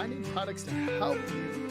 finding products to help you.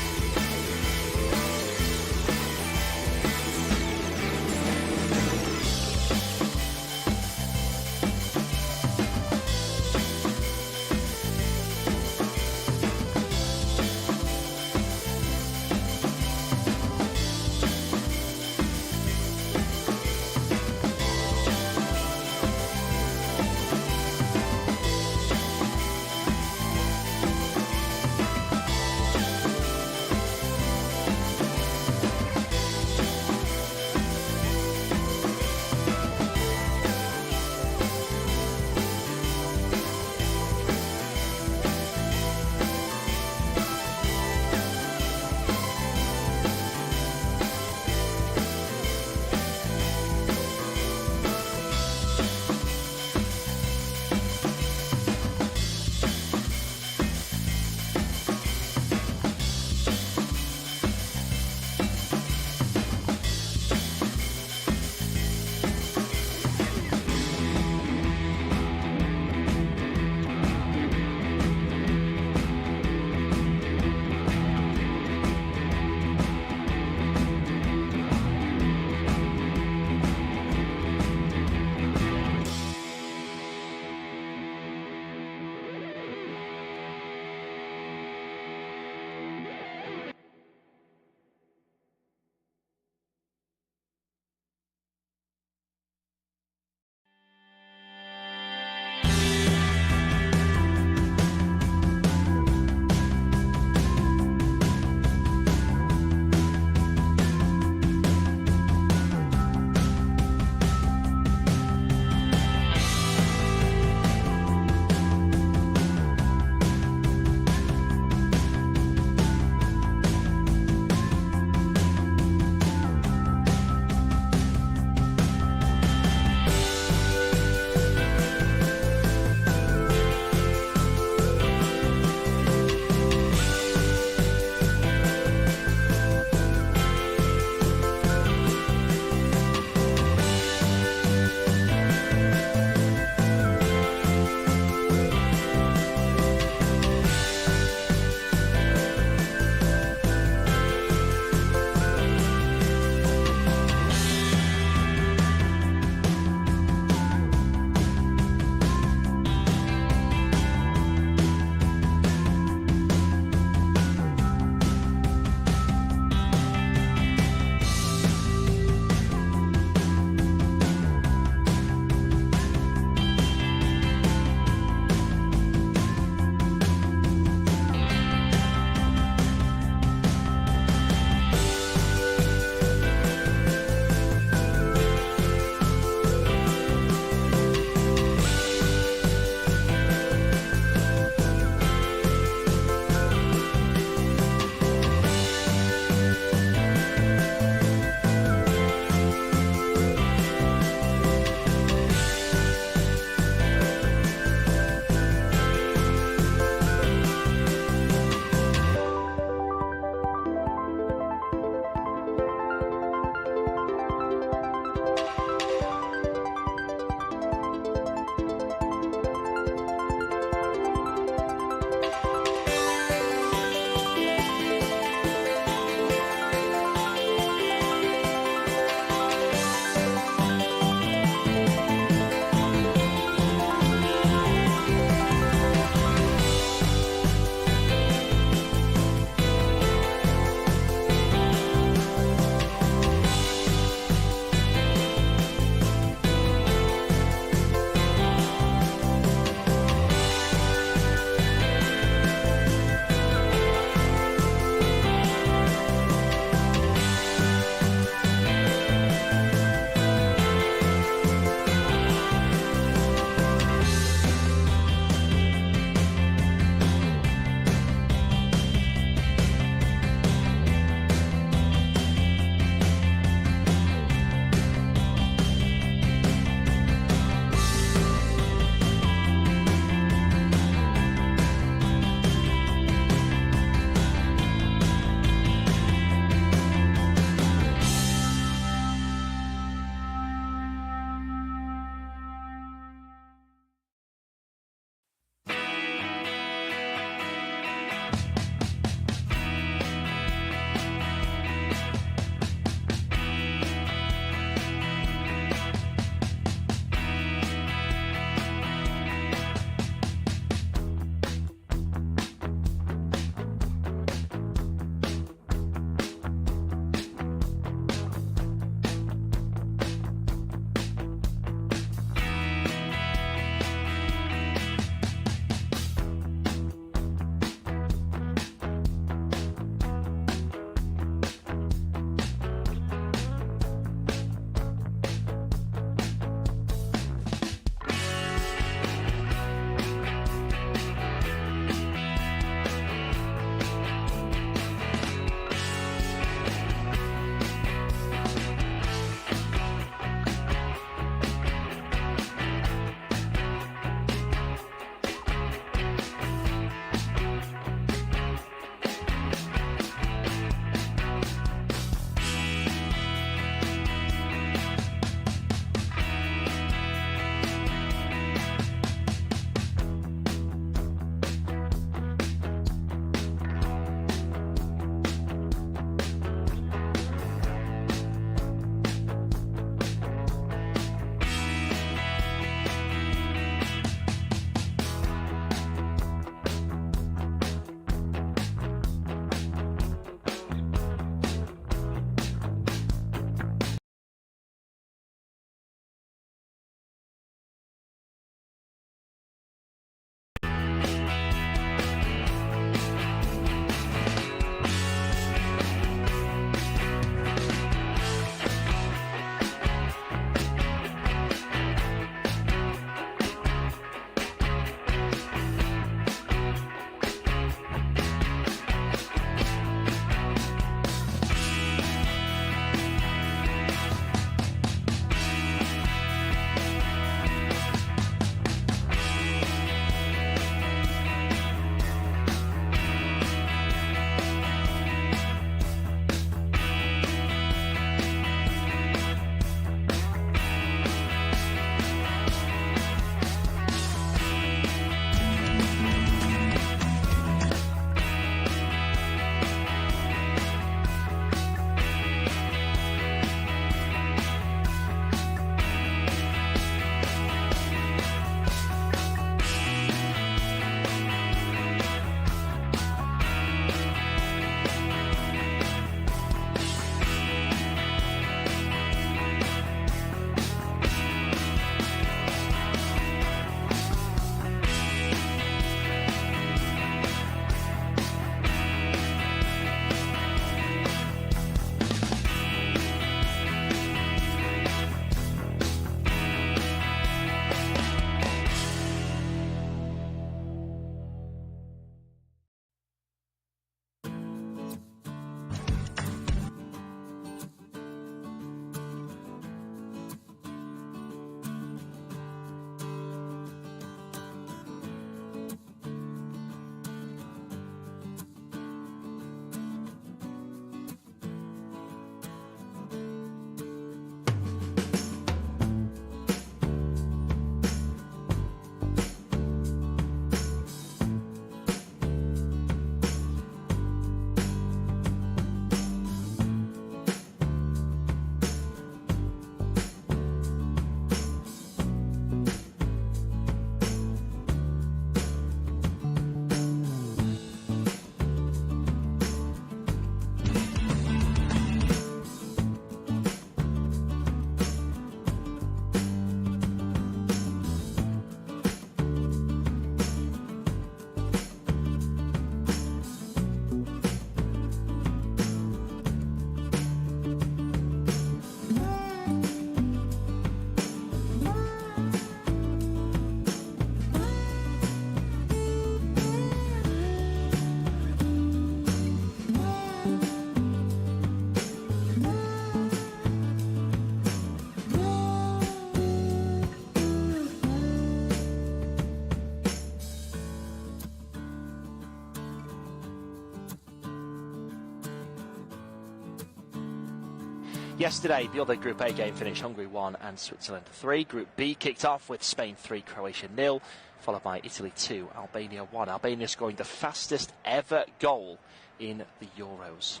Yesterday, the other Group A game finished Hungary 1 and Switzerland 3. Group B kicked off with Spain 3, Croatia 0, followed by Italy 2, Albania 1. Albania scoring the fastest ever goal in the Euros.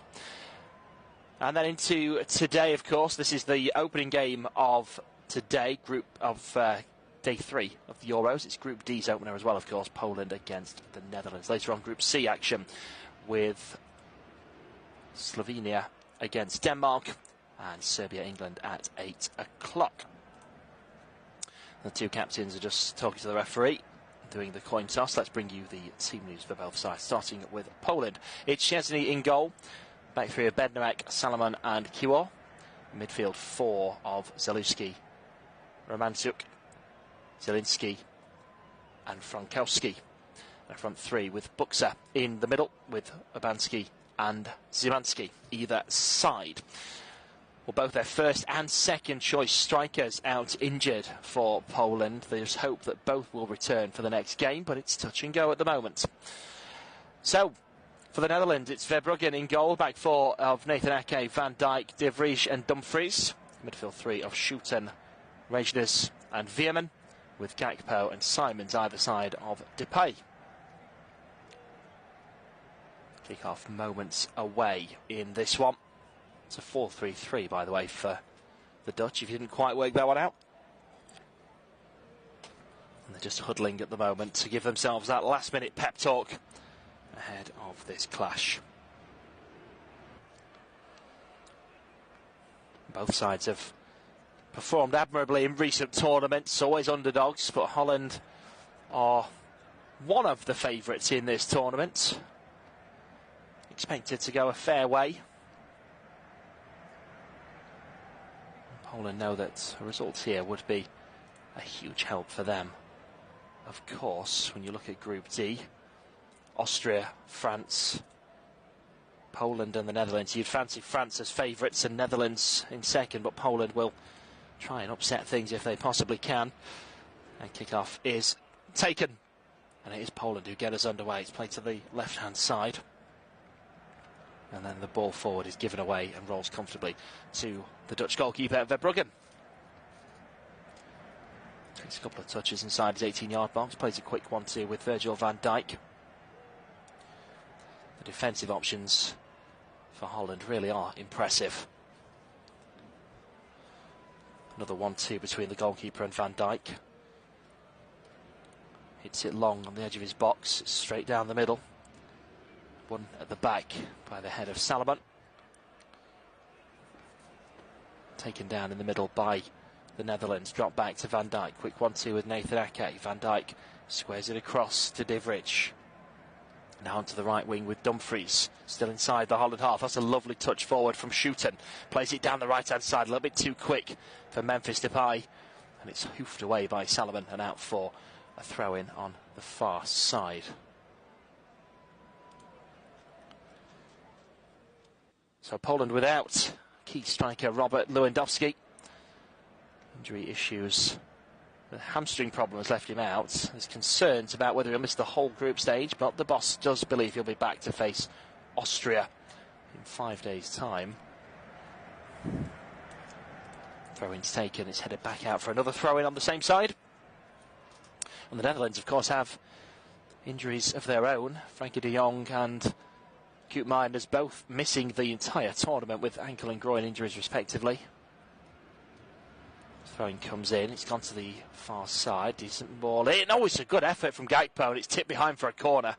And then into today, of course, this is the opening game of today, Day 3 of the Euros. It's Group D's opener as well, of course, Poland against the Netherlands. Later on, Group C action with Slovenia against Denmark and Serbia-England at 8 o'clock. The two captains are just talking to the referee, doing the coin toss. Let's bring you the team news for both sides, starting with Poland. It's Szczesny in goal. Back three of Bednarek, Salomon and Kiwo. Midfield four of Zalewski, Romanchuk, Zielinski and Frankowski. And front three with Buksa in the middle with Abanski and Zimanski either side. Well, both their first and second choice strikers out injured for Poland. There's hope that both will return for the next game, but it's touch and go at the moment. So, for the Netherlands, it's Verbruggen in goal. Back four of Nathan Ake, Van Dijk, De Vries and Dumfries. Midfield three of Schouten, Regnes and Veerman, with Gakpo and Simons either side of Depay. Kick-off moments away in this one. It's a 4-3-3, by the way, for the Dutch, if you didn't quite work that one out. And they're just huddling at the moment to give themselves that last-minute pep talk ahead of this clash. Both sides have performed admirably in recent tournaments, always underdogs, but Holland are one of the favourites in this tournament. Expected to go a fair way. Poland know that a result here would be a huge help for them. Of course, when you look at Group D, Austria, France, Poland and the Netherlands, you'd fancy France as favourites and Netherlands in second, but Poland will try and upset things if they possibly can. And kick-off is taken, and it is Poland who get us underway. It's played to the left-hand side. And then the ball forward is given away and rolls comfortably to the Dutch goalkeeper, Verbruggen. Takes a couple of touches inside his 18-yard box, plays a quick 1-2 with Virgil van Dijk. The defensive options for Holland really are impressive. Another 1-2 between the goalkeeper and Van Dijk. Hits it long on the edge of his box, it's straight down the middle. One at the back by the head of Salomon. Taken down in the middle by the Netherlands. Drop back to Van Dijk. Quick 1-2 with Nathan Ake. Van Dijk squares it across to De Vries. Now onto the right wing with Dumfries. Still inside the Holland half. That's a lovely touch forward from Schouten. Plays it down the right-hand side. A little bit too quick for Memphis Depay. And it's hoofed away by Salomon and out for a throw-in on the far side. So Poland without key striker Robert Lewandowski. Injury issues. The hamstring problem has left him out. There's concerns about whether he'll miss the whole group stage, but the boss does believe he'll be back to face Austria in 5 days' time. Throw-in's taken. It's headed back out for another throw-in on the same side. And the Netherlands, of course, have injuries of their own. Frankie de Jong and Koopmeiners both missing the entire tournament with ankle and groin injuries respectively. Throwing comes in, it's gone to the far side, decent ball in. Oh, it's a good effort from Gakpo and it's tipped behind for a corner.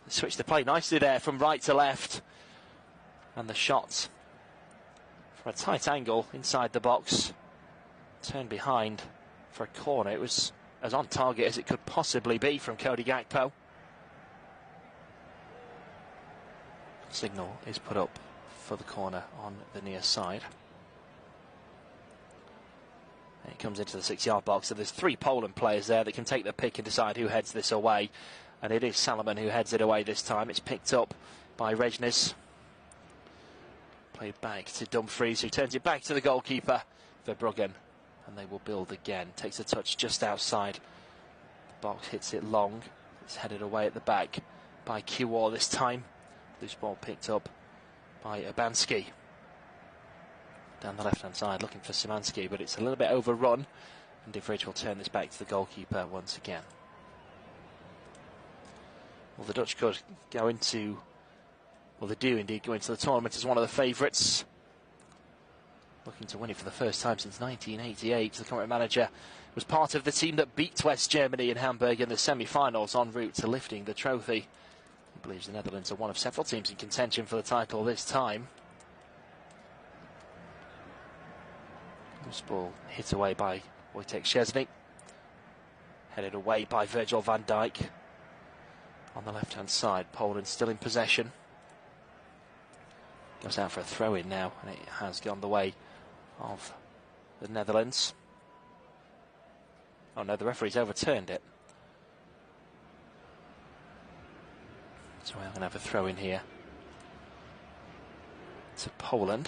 Switched the play nicely there from right to left. And the shot from a tight angle inside the box. Turned behind for a corner. It was as on target as it could possibly be from Cody Gakpo. Signal is put up for the corner on the near side. And it comes into the 6-yard box, so there's 3 Poland players there that can take their pick and decide who heads this away. And it is Salomon who heads it away this time. It's picked up by Regnes. Played back to Dumfries, who turns it back to the goalkeeper, Verbruggen. And they will build again. Takes a touch just outside. The box hits it long. It's headed away at the back by Kiwo this time. Loose ball picked up by Abanski. down the left-hand side looking for Szymanski, but it's a little bit overrun, and De Vrij will turn this back to the goalkeeper once again. Well, the Dutch could go into, well, they do indeed go into the tournament as one of the favourites, looking to win it for the first time since 1988. The current manager was part of the team that beat West Germany in Hamburg in the semi-finals, en route to lifting the trophy. He believes the Netherlands are one of several teams in contention for the title this time. This ball hit away by Wojciech Szczesny, headed away by Virgil van Dijk. On the left-hand side, Poland still in possession. Goes out for a throw-in now, and it has gone the way of the Netherlands. Oh no, the referee's overturned it. So we're going to have a throw-in here to Poland.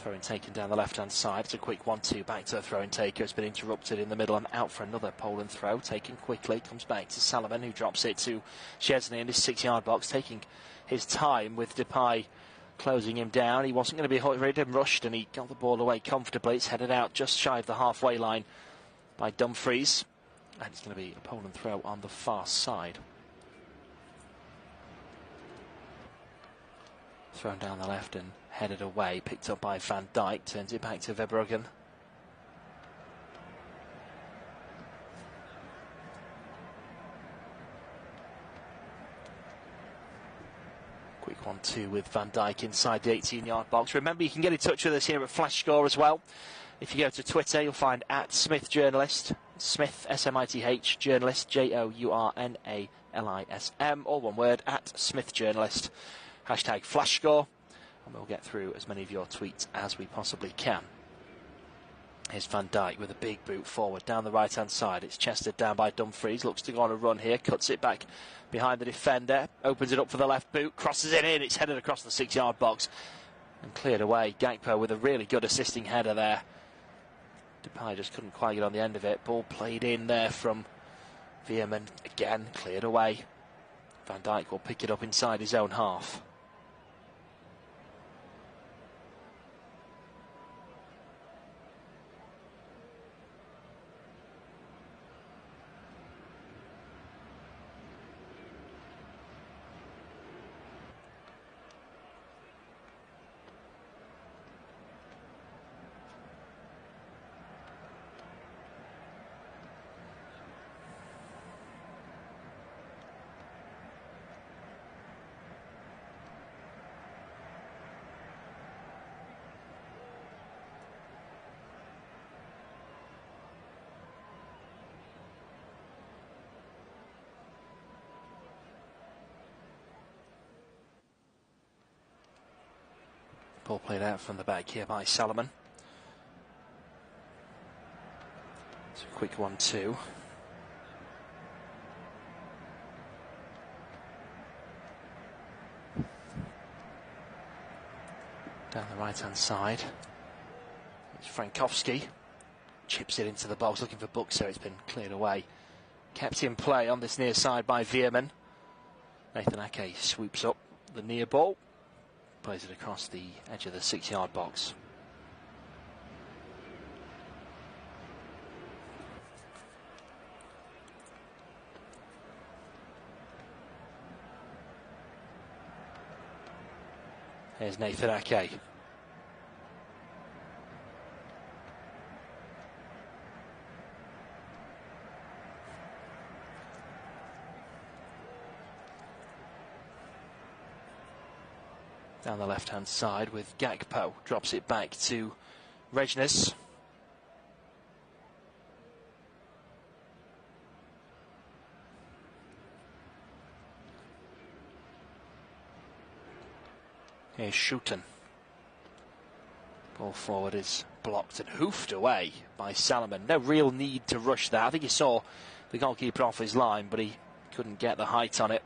Throw-in taken down the left-hand side. It's a quick 1-2 back to the throw-in taker. It's been interrupted in the middle and out for another Poland throw. Taken quickly, comes back to Salomon, who drops it to Szczesny in his 6-yard box, taking his time with Depay closing him down. He wasn't going to be hurried and rushed, and he got the ball away comfortably. It's headed out just shy of the halfway line by Dumfries, and it's going to be a Poland throw on the far side. Thrown down the left and headed away, picked up by Van Dijk, turns it back to Verbruggen. Quick 1-2 with Van Dijk inside the 18-yard box. Remember, you can get in touch with us here at Flash Score as well. If you go to Twitter, you'll find @SmithJournalist, Smith, S-M-I-T-H, Journalist, Journalism, all one word, @SmithJournalist, hashtag Flash Score, and we'll get through as many of your tweets as we possibly can. Here's Van Dijk with a big boot forward down the right-hand side. It's chested down by Dumfries, looks to go on a run here, cuts it back behind the defender, opens it up for the left boot, crosses it in, it's headed across the 6-yard box and cleared away. Gakpo with a really good assisting header there. Depay just couldn't quite get on the end of it. Ball played in there from Veerman, again cleared away. Van Dijk will pick it up inside his own half. Ball played out from the back here by Salomon. It's a quick 1-2. Down the right-hand side, it's Frankowski. Chips it into the box, looking for Buxer. It's been cleared away. Kept in play on this near side by Veerman. Nathan Ake swoops up the near ball. Plays it across the edge of the 6-yard box. Here's Nathan Ake. Down the left-hand side with Gakpo, drops it back to Regnes. Here's Schouten. Ball forward is blocked and hoofed away by Salomon. No real need to rush that. I think he saw the goalkeeper off his line, but he couldn't get the height on it.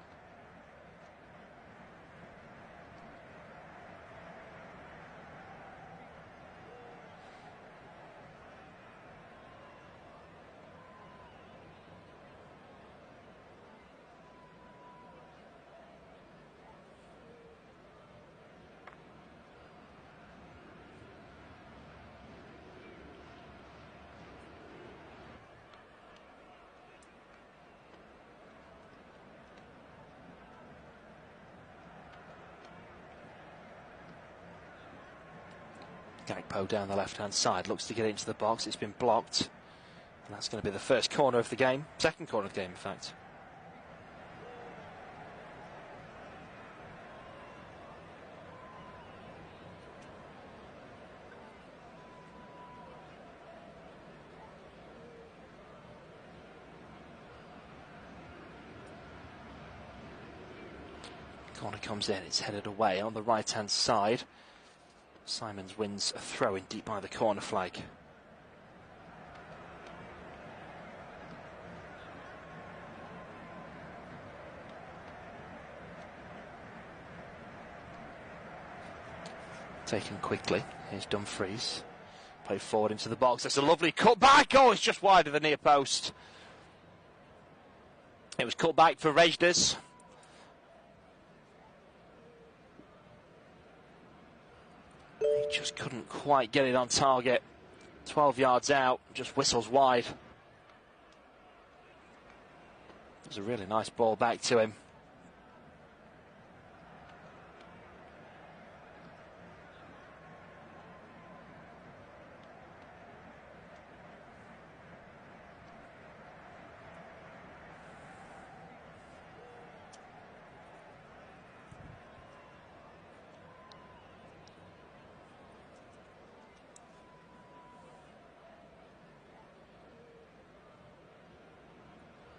Gakpo down the left-hand side, looks to get into the box. It's been blocked. And that's going to be the first corner of the game. Second corner of the game, in fact. Corner comes in, it's headed away on the right-hand side. Simons wins a throw in deep by the corner flag. Taken quickly. Here's Dumfries. Played forward into the box. That's a lovely cut back. Oh, it's just wide of the near post. It was cut back for Rejders. He just couldn't quite get it on target. 12 yards out, just whistles wide. It was a really nice ball back to him.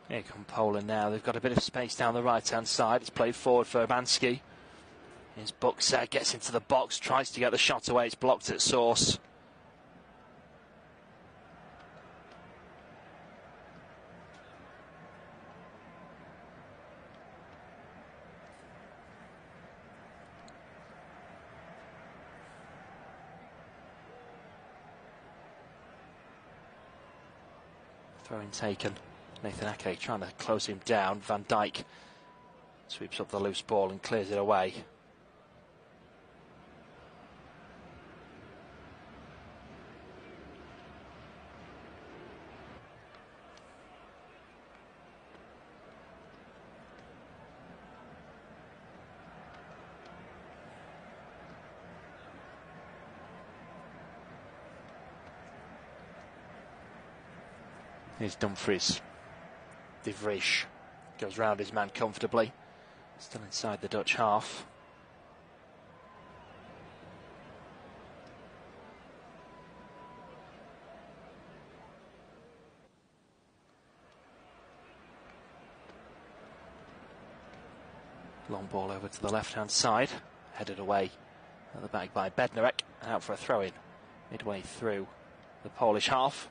Here come Polen now. They've got a bit of space down the right-hand side. It's played forward for Urbanski. His Buxa gets into the box, tries to get the shot away. It's blocked at source. Throw-in taken. Nathan Ake trying to close him down. Van Dijk sweeps up the loose ball and clears it away. Here's Dumfries. De Vries goes round his man comfortably. Still inside the Dutch half. Long ball over to the left-hand side. Headed away at the back by Bednarek. Out for a throw-in midway through the Polish half.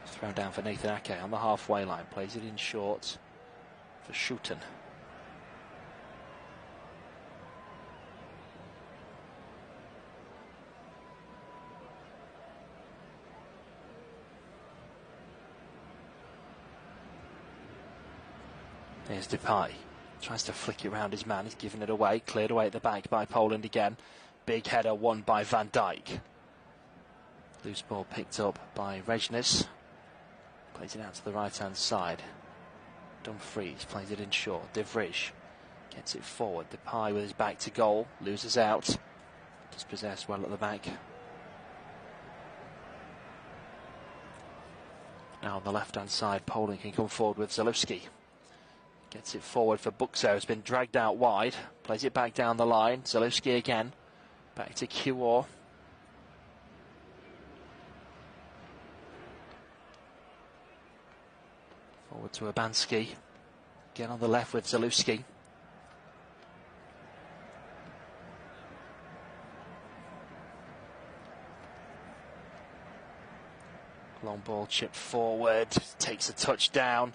Thrown down for Nathan Ake on the halfway line. Plays it in short for Schouten. There's Depay. Tries to flick it round his man. He's given it away. Cleared away at the back by Poland again. Big header won by Van Dijk. Loose ball picked up by Rejders. Plays it out to the right-hand side. Dumfries plays it in short. De Vries gets it forward. Depay with his back to goal. Loses out. Dispossessed well at the back. Now on the left-hand side, Poland can come forward with Zalewski. Gets it forward for Buxa. Has been dragged out wide. Plays it back down the line. Zalewski again. Back to Kiwor. Forward to Urbanski. Again on the left with Zalewski. Long ball chipped forward. Takes a touch down.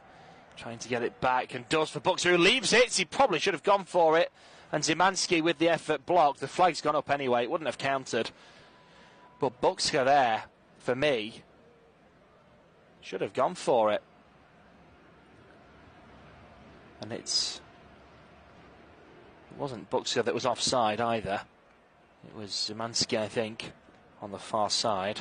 Trying to get it back and does for Buxa, who leaves it. He probably should have gone for it. And Zimanski with the effort blocked. The flag's gone up anyway. It wouldn't have counted. But Buxa there, for me, should have gone for it. And it wasn't Buxa that was offside either. It was Zimanski, I think, on the far side.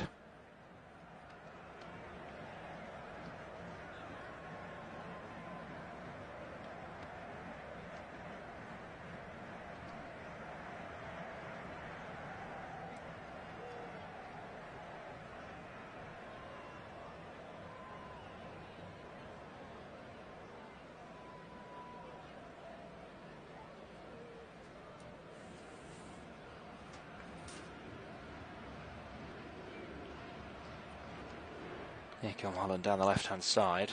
Here come Holland down the left-hand side.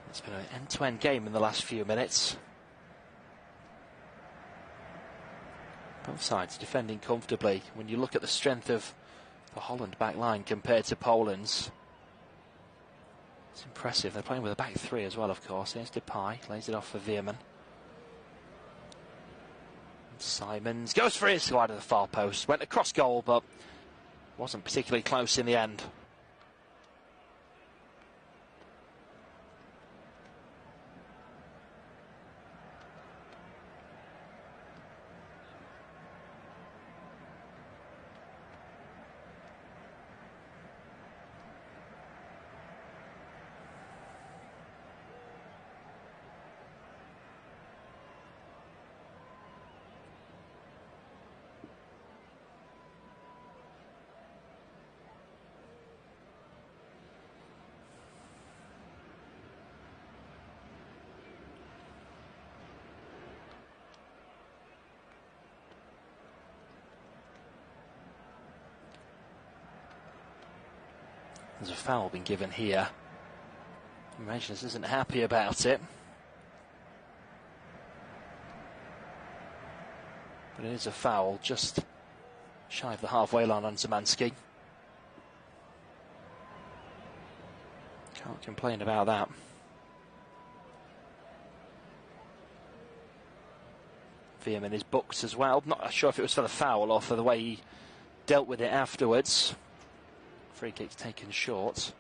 It's been an end-to-end game in the last few minutes. Both sides defending comfortably. When you look at the strength of the Holland back line compared to Poland's, it's impressive. They're playing with a back three as well, of course. Here's Depay, lays it off for Veerman. Simons goes for his wide of the far post. Went across goal, but wasn't particularly close in the end. There's a foul been given here. Rangers isn't happy about it. But it is a foul just shy of the halfway line on Szymanski. Can't complain about that. Veerman is booked as well. Not sure if it was for the foul or for the way he dealt with it afterwards. Free kick's taken short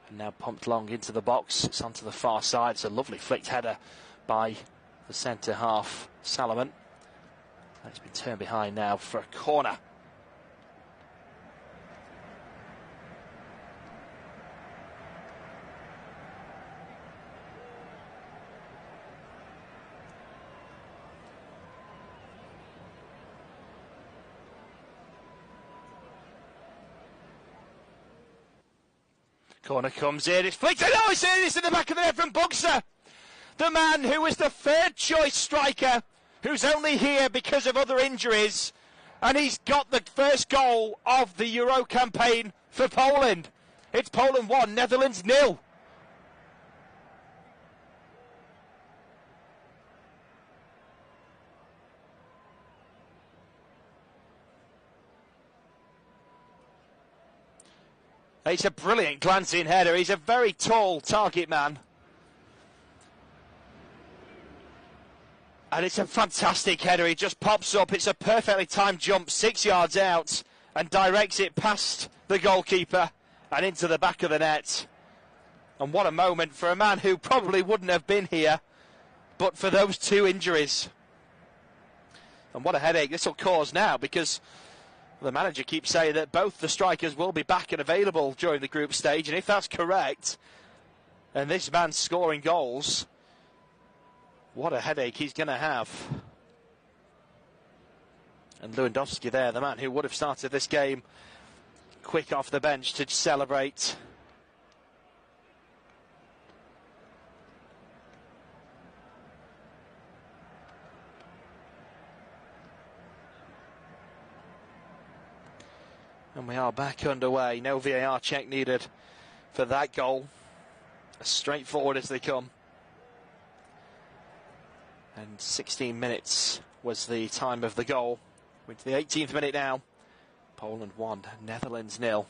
and now pumped long into the box. It's onto the far side. It's a lovely flicked header by the centre half, Salomon. It's been turned behind now for a corner. Corner comes in, it's flicked, oh, it's in the back of the net from Bugsa. The man who was the third choice striker, who's only here because of other injuries, and he's got the first goal of the Euro campaign for Poland. It's Poland 1, Netherlands 0. It's a brilliant glancing header. He's a very tall target man. And it's a fantastic header. He just pops up. It's a perfectly timed jump, 6 yards out, and directs it past the goalkeeper and into the back of the net. And what a moment for a man who probably wouldn't have been here but for those two injuries. And what a headache this will cause now, because the manager keeps saying that both the strikers will be back and available during the group stage, and if that's correct, and this man's scoring goals, what a headache he's going to have. And Lewandowski there, the man who would have started this game, quick off the bench to celebrate. And we are back underway. No VAR check needed for that goal. As straightforward as they come. And 16 minutes was the time of the goal. We're into the 18th minute now. Poland 1, Netherlands 0.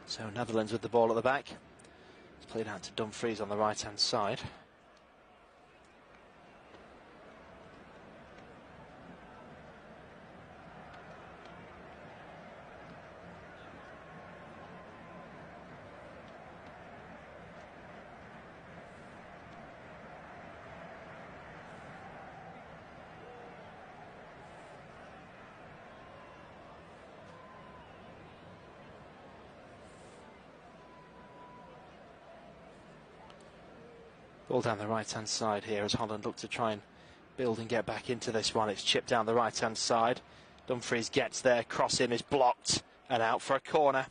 So Netherlands with the ball at the back. It's played out to Dumfries on the right-hand side. Ball down the right-hand side here as Holland look to try and build and get back into this one. It's chipped down the right-hand side. Dumfries gets there, crossing is blocked and out for a corner.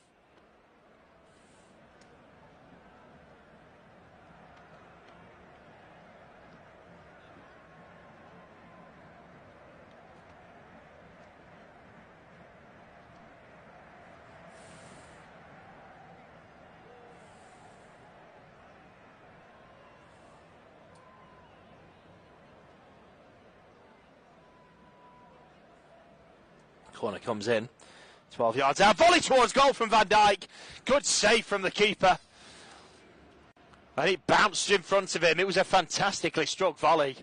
Corner comes in, 12 yards out, volley towards goal from Van Dijk. Good save from the keeper. And it bounced in front of him. It was a fantastically struck volley.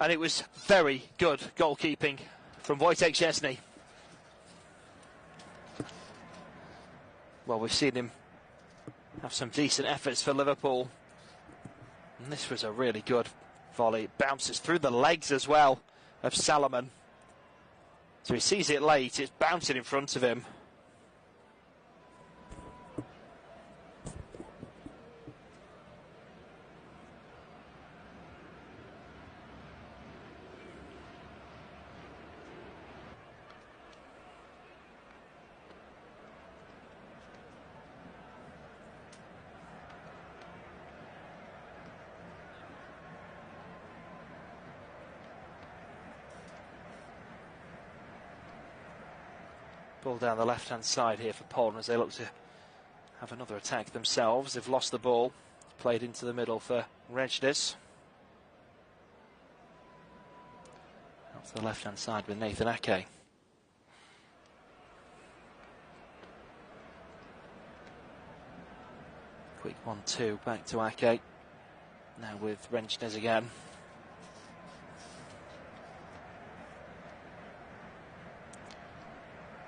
And it was very good goalkeeping from Wojtek Szczesny. Well, we've seen him have some decent efforts for Liverpool. And this was a really good volley. It bounces through the legs as well of Salomon. So he sees it late, it's bouncing in front of him. Ball down the left-hand side here for Polen as they look to have another attack themselves. They've lost the ball. Played into the middle for Regis. Out to the left-hand side with Nathan Ake. Quick 1-2 back to Ake. Now with Regis again.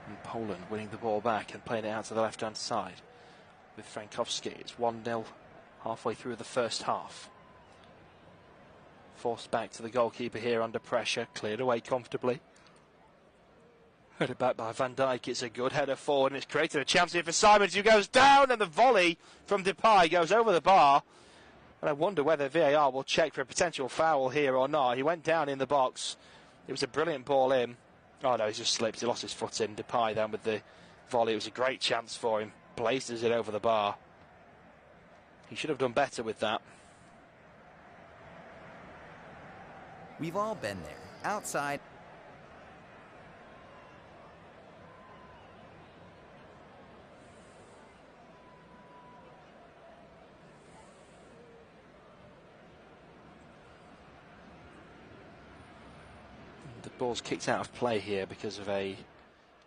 And Poland winning the ball back and playing it out to the left-hand side with Frankowski. It's 1-0 halfway through the first half. Forced back to the goalkeeper here under pressure, cleared away comfortably. Headed back by Van Dijk. It's a good header forward and it's created a chance here for Simons, who goes down, and the volley from Depay goes over the bar. And I wonder whether VAR will check for a potential foul here or not. He went down in the box. It was a brilliant ball in. Oh no, he's just slipped. He lost his foot in. Depay then with the volley. It was a great chance for him. Blazes it over the bar. He should have done better with that. We've all been there. Outside. The ball's kicked out of play here because of a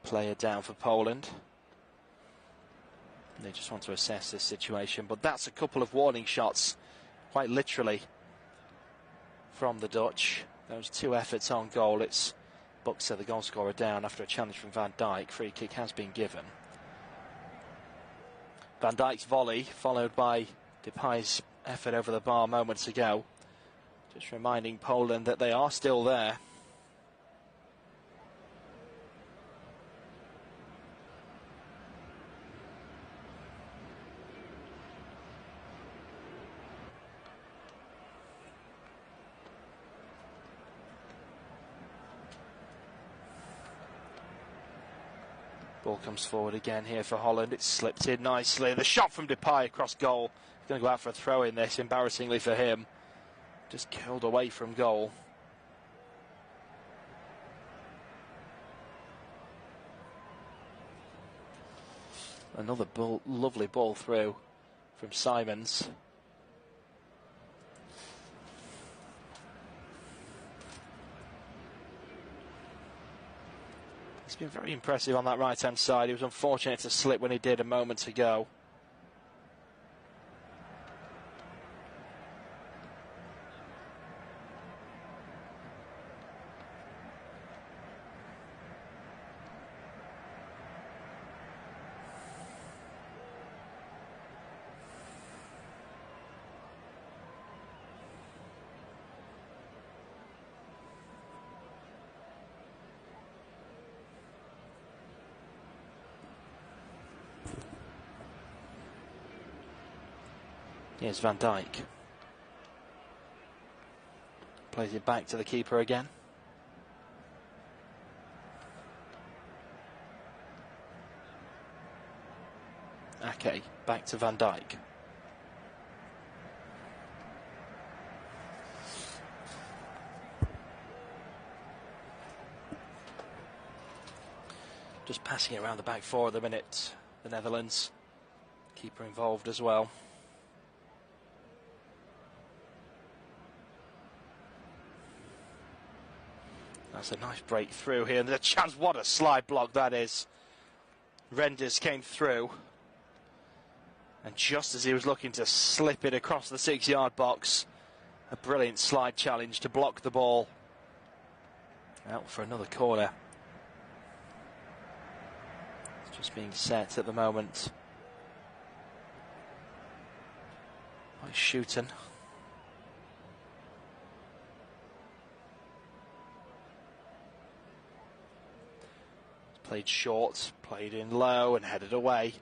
player down for Poland. They just want to assess this situation, but that's a couple of warning shots, quite literally, from the Dutch. Those two efforts on goal. It's Buxer, the goal scorer, down after a challenge from Van Dijk. Free kick has been given. Van Dijk's volley, followed by Depay's effort over the bar moments ago. Just reminding Poland that they are still there. Ball comes forward again here for Holland. It's slipped in nicely. The shot from Depay across goal. He's going to go out for a throw in this, embarrassingly for him. Just curled away from goal. Another ball, lovely ball through from Simons. He's been very impressive on that right-hand side. He was unfortunate to slip when he did a moment ago. Here's Van Dijk. Plays it back to the keeper again. Ake, back to Van Dijk. Just passing it around the back four at the minute, the Netherlands. Keeper involved as well. That's a nice breakthrough here. And the chance, what a slide block that is. Renders came through. And just as he was looking to slip it across the 6-yard box, a brilliant slide challenge to block the ball. Out for another corner. It's just being set at the moment by Schouten. Played short, played in low and headed away.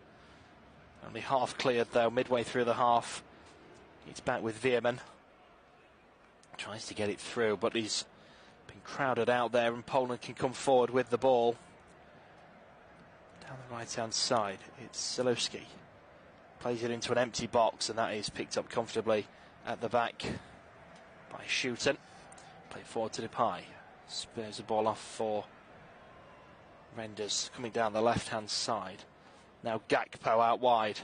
Only half cleared though, midway through the half. He's back with Veerman. Tries to get it through, but he's been crowded out there and Poland can come forward with the ball. Down the right-hand side, it's Zalewski. Plays it into an empty box and that is picked up comfortably at the back by Schouten. Played forward to Depay. Spurs the ball off for Renders coming down the left-hand side. Now Gakpo out wide.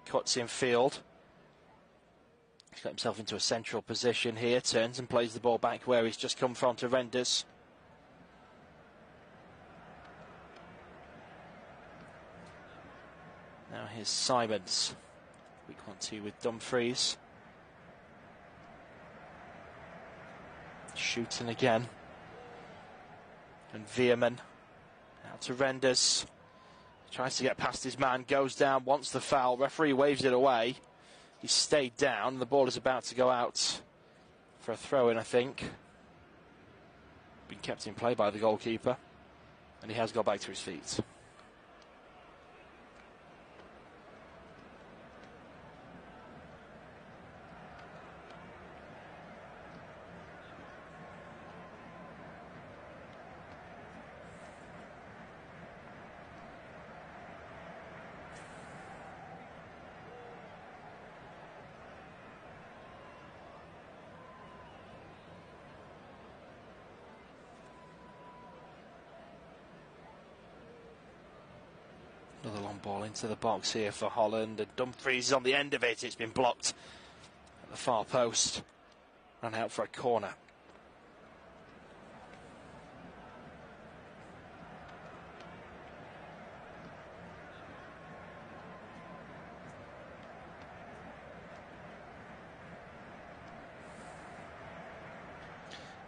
Cuts in field. He's got himself into a central position here. Turns and plays the ball back where he's just come from to Renders. Now here's Simons. Week 1-2 with Dumfries. Schouten again. And Veerman. Out to Renders. Tries to get past his man. Goes down. Wants the foul. Referee waves it away. He stayed down. The ball is about to go out for a throw-in, I think. Been kept in play by the goalkeeper. And he has got back to his feet. Another long ball into the box here for Holland, and Dumfries is on the end of it. It's been blocked at the far post. Ran out for a corner.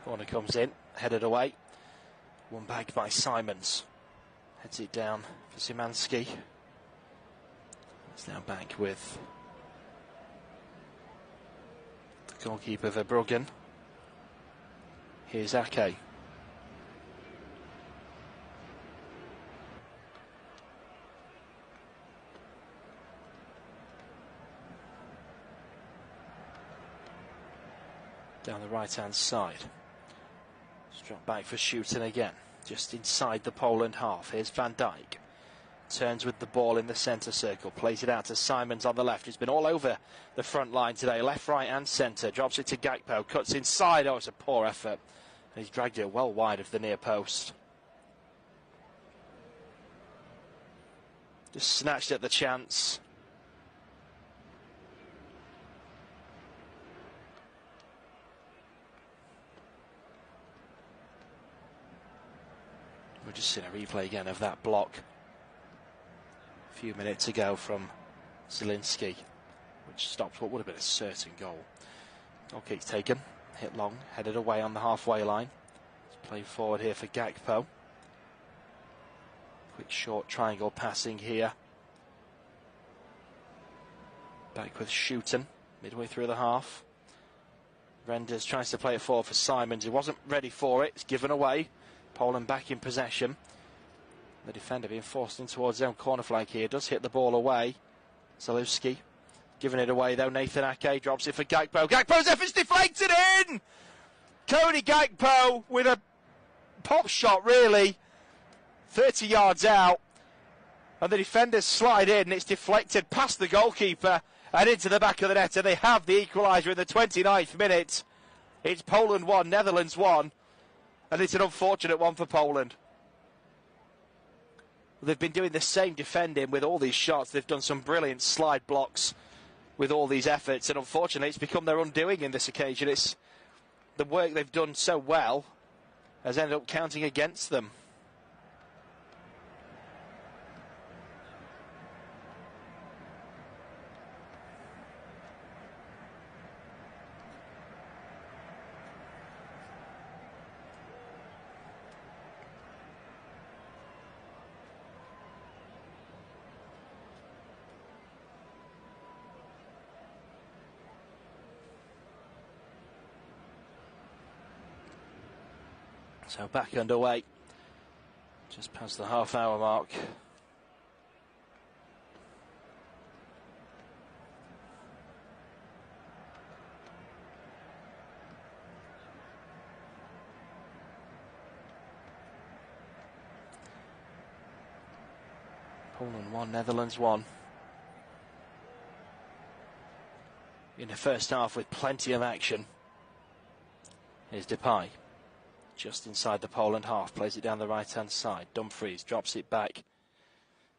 Corner comes in, headed away. One back by Simons. Heads it down for Szymanski. It's now back with the goalkeeper Verbruggen. Here's Ake. Down the right-hand side. Struck back for Schouten again. Just inside the Poland half. Here's Van Dijk. Turns with the ball in the centre circle. Plays it out to Simons on the left. He's been all over the front line today. Left, right and centre. Drops it to Gakpo. Cuts inside. Oh, it's a poor effort. And he's dragged it well wide of the near post. Just snatched at the chance. We're just seeing a replay again of that block a few minutes ago from Zielinski, which stopped what would have been a certain goal. Goal kick's taken, hit long, headed away on the halfway line. It's played forward here for Gakpo. Quick short triangle passing here. Back with Schouten, midway through the half. Renders tries to play it forward for Simons. He wasn't ready for it, it's given away. Poland back in possession. The defender being forced in towards his own corner flag here. Does hit the ball away. Zalewski Giving it away though, Nathan Ake drops it for Gakpo. Gakpo's effort's deflected in! Cody Gakpo with a pop shot really. 30 yards out. And the defenders slide in. It's deflected past the goalkeeper and into the back of the net. And they have the equaliser in the 29th minute. It's Poland 1, Netherlands 1. And it's an unfortunate one for Poland. They've been doing the same defending with all these shots. They've done some brilliant slide blocks with all these efforts, and unfortunately it's become their undoing in this occasion. It's the work they've done so well has ended up counting against them. So back underway, just past the half-hour mark. Poland 1, Netherlands 1. In the first half with plenty of action. Here's Depay. Just inside the Poland half, plays it down the right-hand side. Dumfries drops it back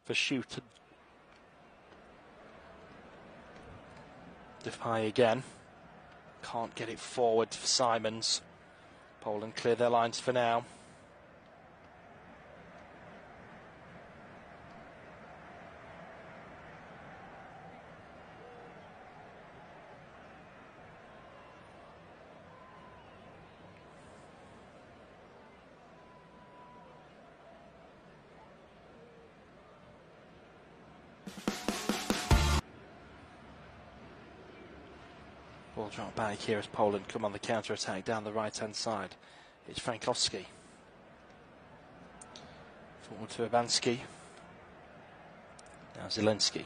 for Schutten. Depay again. Can't get it forward for Simons. Poland clear their lines for now. Ball dropped back here as Poland come on the counter-attack down the right-hand side. It's Frankowski. Forward to Iwanski. Now Zielinski.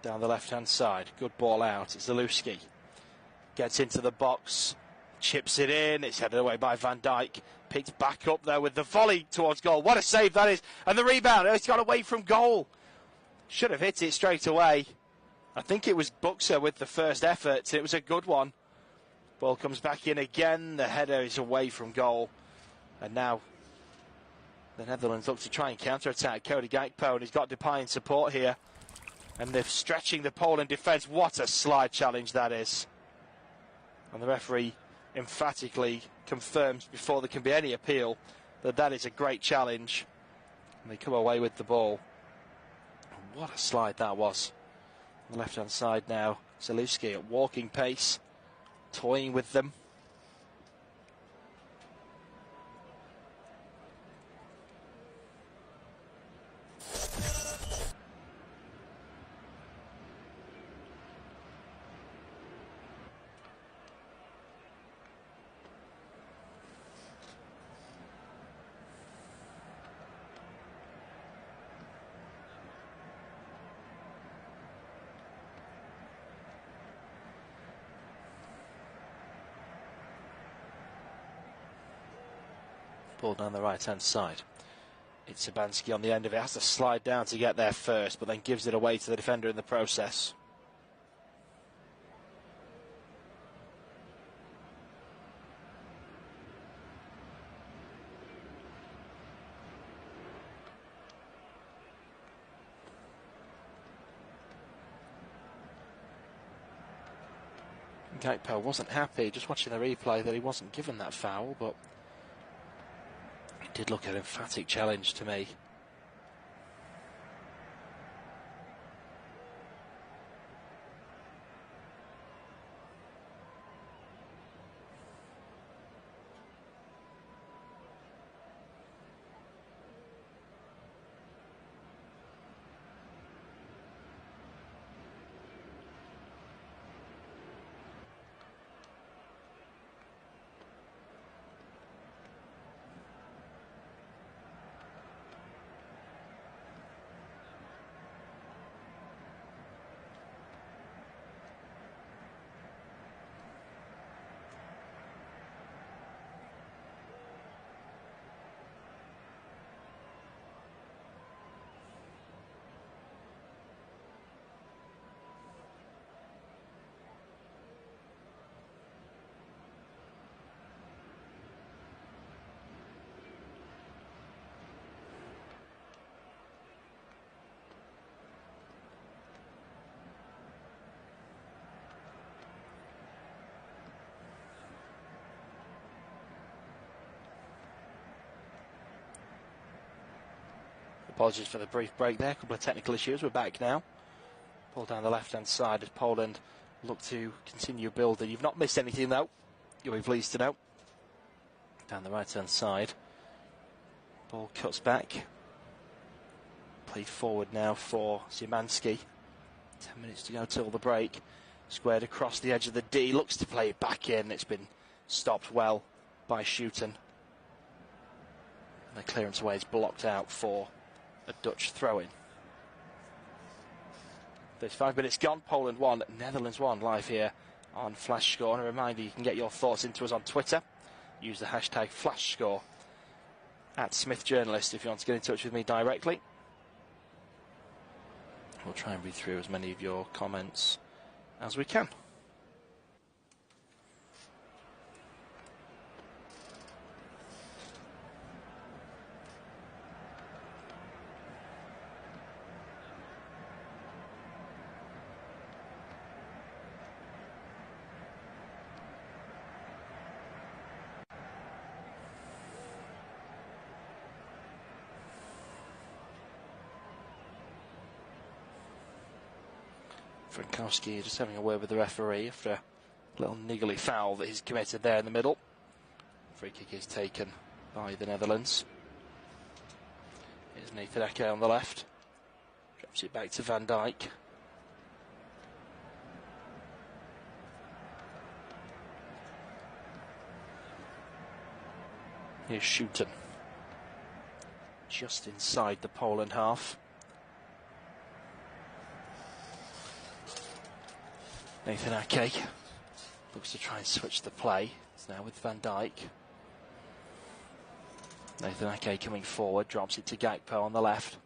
Down the left-hand side. Good ball out. It's Zalewski. Gets into the box. Chips it in. It's headed away by Van Dijk. Picked back up there with the volley towards goal. What a save that is. And the rebound. It's got away from goal. Should have hit it straight away. I think it was Buxer with the first effort. It was a good one. Ball comes back in again. The header is away from goal. And now the Netherlands look to try and counter-attack. Cody Gakpo, and he's got Depay in support here. And they're stretching the Poland defence. What a slide challenge that is. And the referee emphatically confirms before there can be any appeal that that is a great challenge. And they come away with the ball. And what a slide that was. On the left-hand side now, Zalewski at walking pace, toying with them. Ball down the right-hand side. It's Iwanski on the end of it. Has to slide down to get there first, but then gives it away to the defender in the process. Gakpo wasn't happy, just watching the replay, that he wasn't given that foul, but it did look an emphatic challenge to me. Apologies for the brief break there, a couple of technical issues. We're back now. Ball down the left-hand side as Poland look to continue building. You've not missed anything though, you'll be pleased to know. Down the right-hand side. Ball cuts back. Played forward now for Szymanski. 10 minutes to go till the break. Squared across the edge of the D. Looks to play it back in. It's been stopped well by Schouten. The clearance away is blocked out for a Dutch throw-in. 35 minutes gone. Poland 1, Netherlands 1 live here on Flash Score. And a reminder, you can get your thoughts into us on Twitter. Use the hashtag FlashScore at Smith Journalist if you want to get in touch with me directly. We'll try and read through as many of your comments as we can. Frankowski just having a word with the referee after a little niggly foul that he's committed there in the middle. Free kick is taken by the Netherlands. Here's Nathan Ake on the left. Drops it back to Van Dijk. Here's Schouten. Just inside the Poland half. Nathan Ake looks to try and switch the play. It's now with Van Dijk. Nathan Ake coming forward, drops it to Gakpo on the left.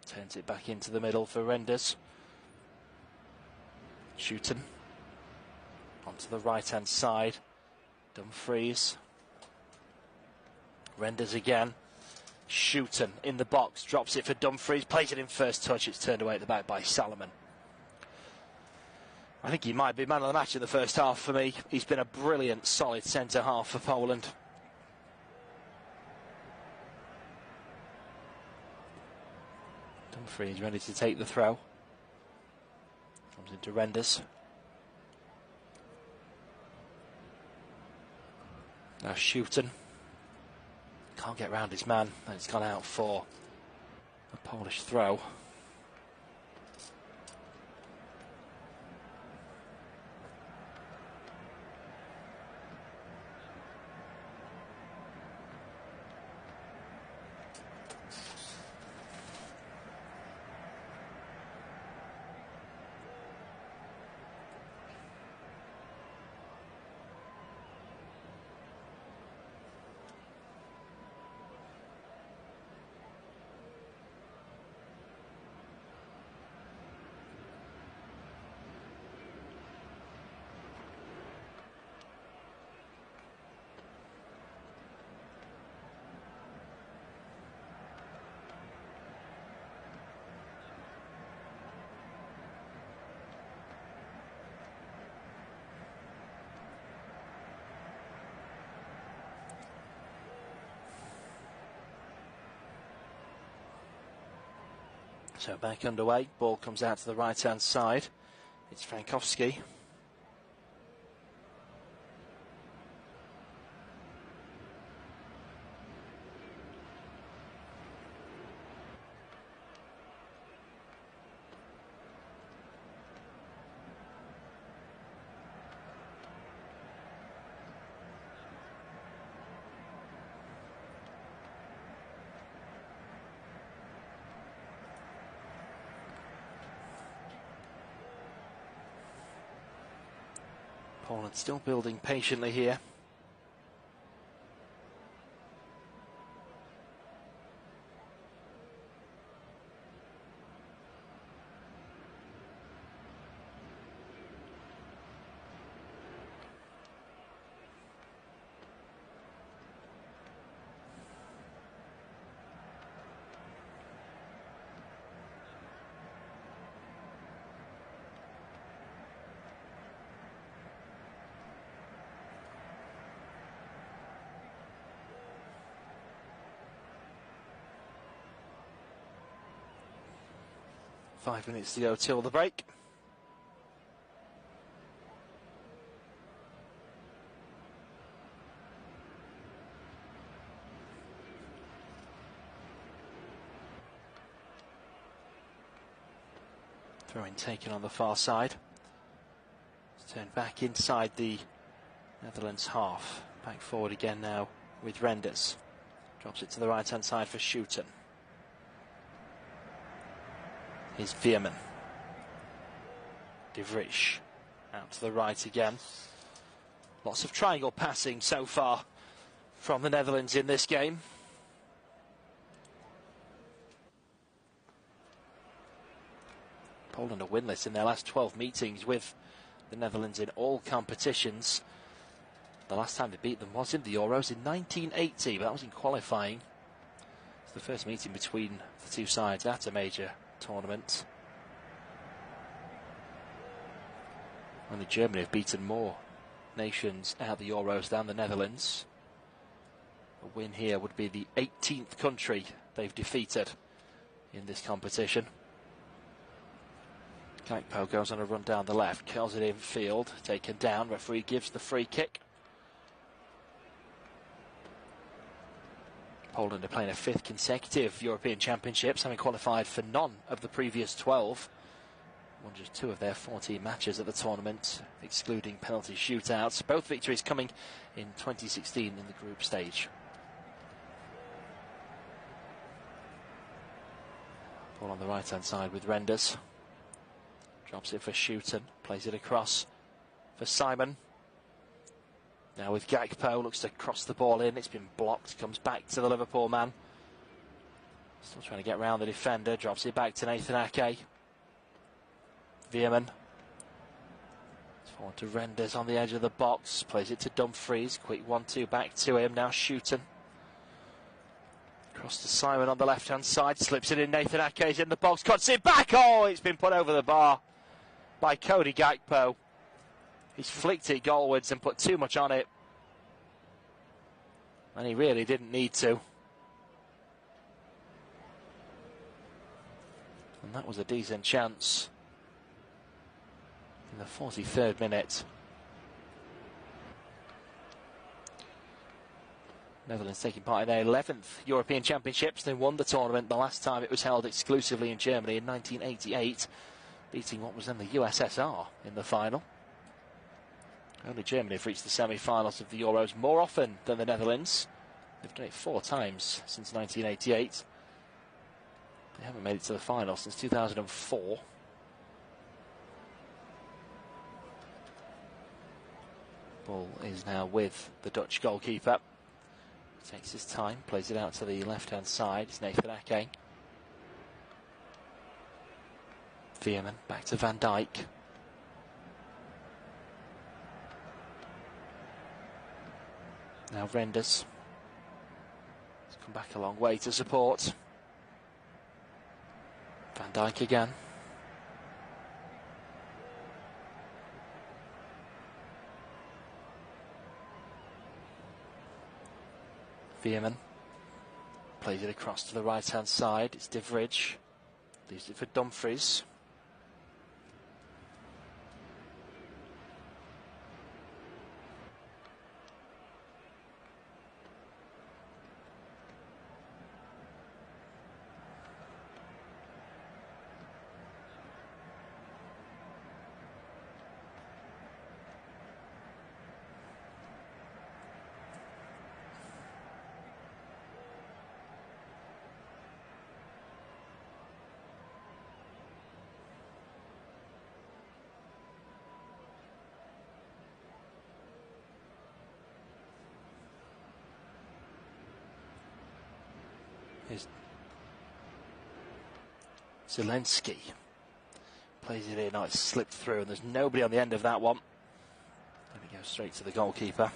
Turns it back into the middle for Renders. Schouten. Onto the right-hand side. Dumfries. Renders again. Schouten in the box, drops it for Dumfries, plays it in first touch. It's turned away at the back by Salomon. I think he might be man of the match in the first half for me. He's been a brilliant, solid centre-half for Poland. Dumfries ready to take the throw. Comes into Renders. Now Schouten. Can't get round his man, and it's gone out for a Polish throw. So back underway, ball comes out to the right-hand side. It's Frankowski. Poland still building patiently here. 5 minutes to go till the break. Throw-in taken on the far side. It's turned back inside the Netherlands half. Back forward again now with Renders. Drops it to the right-hand side for Schouten. Here's Veerman. De Vrij out to the right again. Lots of triangle passing so far from the Netherlands in this game. Poland are winless in their last 12 meetings with the Netherlands in all competitions. The last time they beat them was in the Euros in 1980, but that was in qualifying. It's the first meeting between the two sides at a major tournament. Only Germany have beaten more nations at the Euros than the Netherlands. A win here would be the 18th country they've defeated in this competition. Gakpo goes on a run down the left, curls it in field, taken down, referee gives the free kick. Poland are playing a 5th consecutive European Championships, having qualified for none of the previous 12. Won just 2 of their 14 matches at the tournament, excluding penalty shootouts. Both victories coming in 2016 in the group stage. Ball on the right-hand side with Renders. Drops it for Schouten, plays it across for Simon. Now with Gakpo, looks to cross the ball in, it's been blocked, comes back to the Liverpool man. Still trying to get round the defender, drops it back to Nathan Ake. Veerman. It's forward to Renders on the edge of the box, plays it to Dumfries, quick 1-2 back to him, now Schouten. Cross to Simon on the left-hand side, slips it in, Nathan Ake's in the box, cuts it back, oh, it's been put over the bar by Cody Gakpo. He's flicked it goalwards and put too much on it. And he really didn't need to. And that was a decent chance. In the 43rd minute. Netherlands taking part in their 11th European Championships. They won the tournament the last time it was held exclusively in Germany in 1988. Beating what was then the USSR in the final. Only Germany have reached the semi-finals of the Euros more often than the Netherlands. They've done it 4 times since 1988. They haven't made it to the final since 2004. Ball is now with the Dutch goalkeeper. Takes his time, plays it out to the left-hand side. It's Nathan Ake. Veerman back to Van Dijk. Now Renders. He's come back a long way to support. Van Dijk again. Veerman plays it across to the right-hand side. It's De Vrij. Leaves it for Dumfries. Here's Zelensky. Plays it in. Oh, it's slipped through, and there's nobody on the end of that one. And it goes straight to the goalkeeper.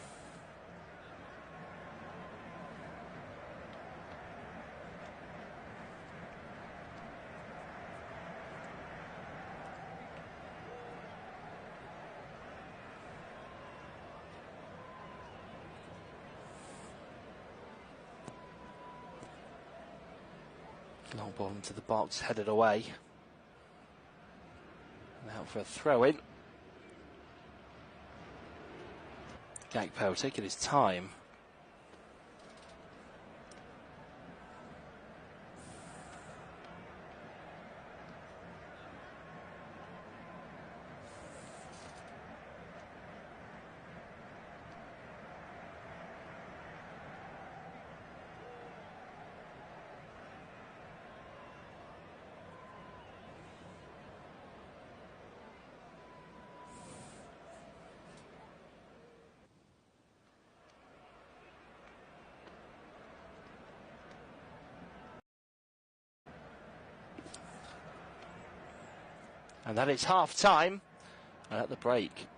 Long ball into the box, headed away. out for a throw-in. Gakpo taking his time. And that is half time, and at the break.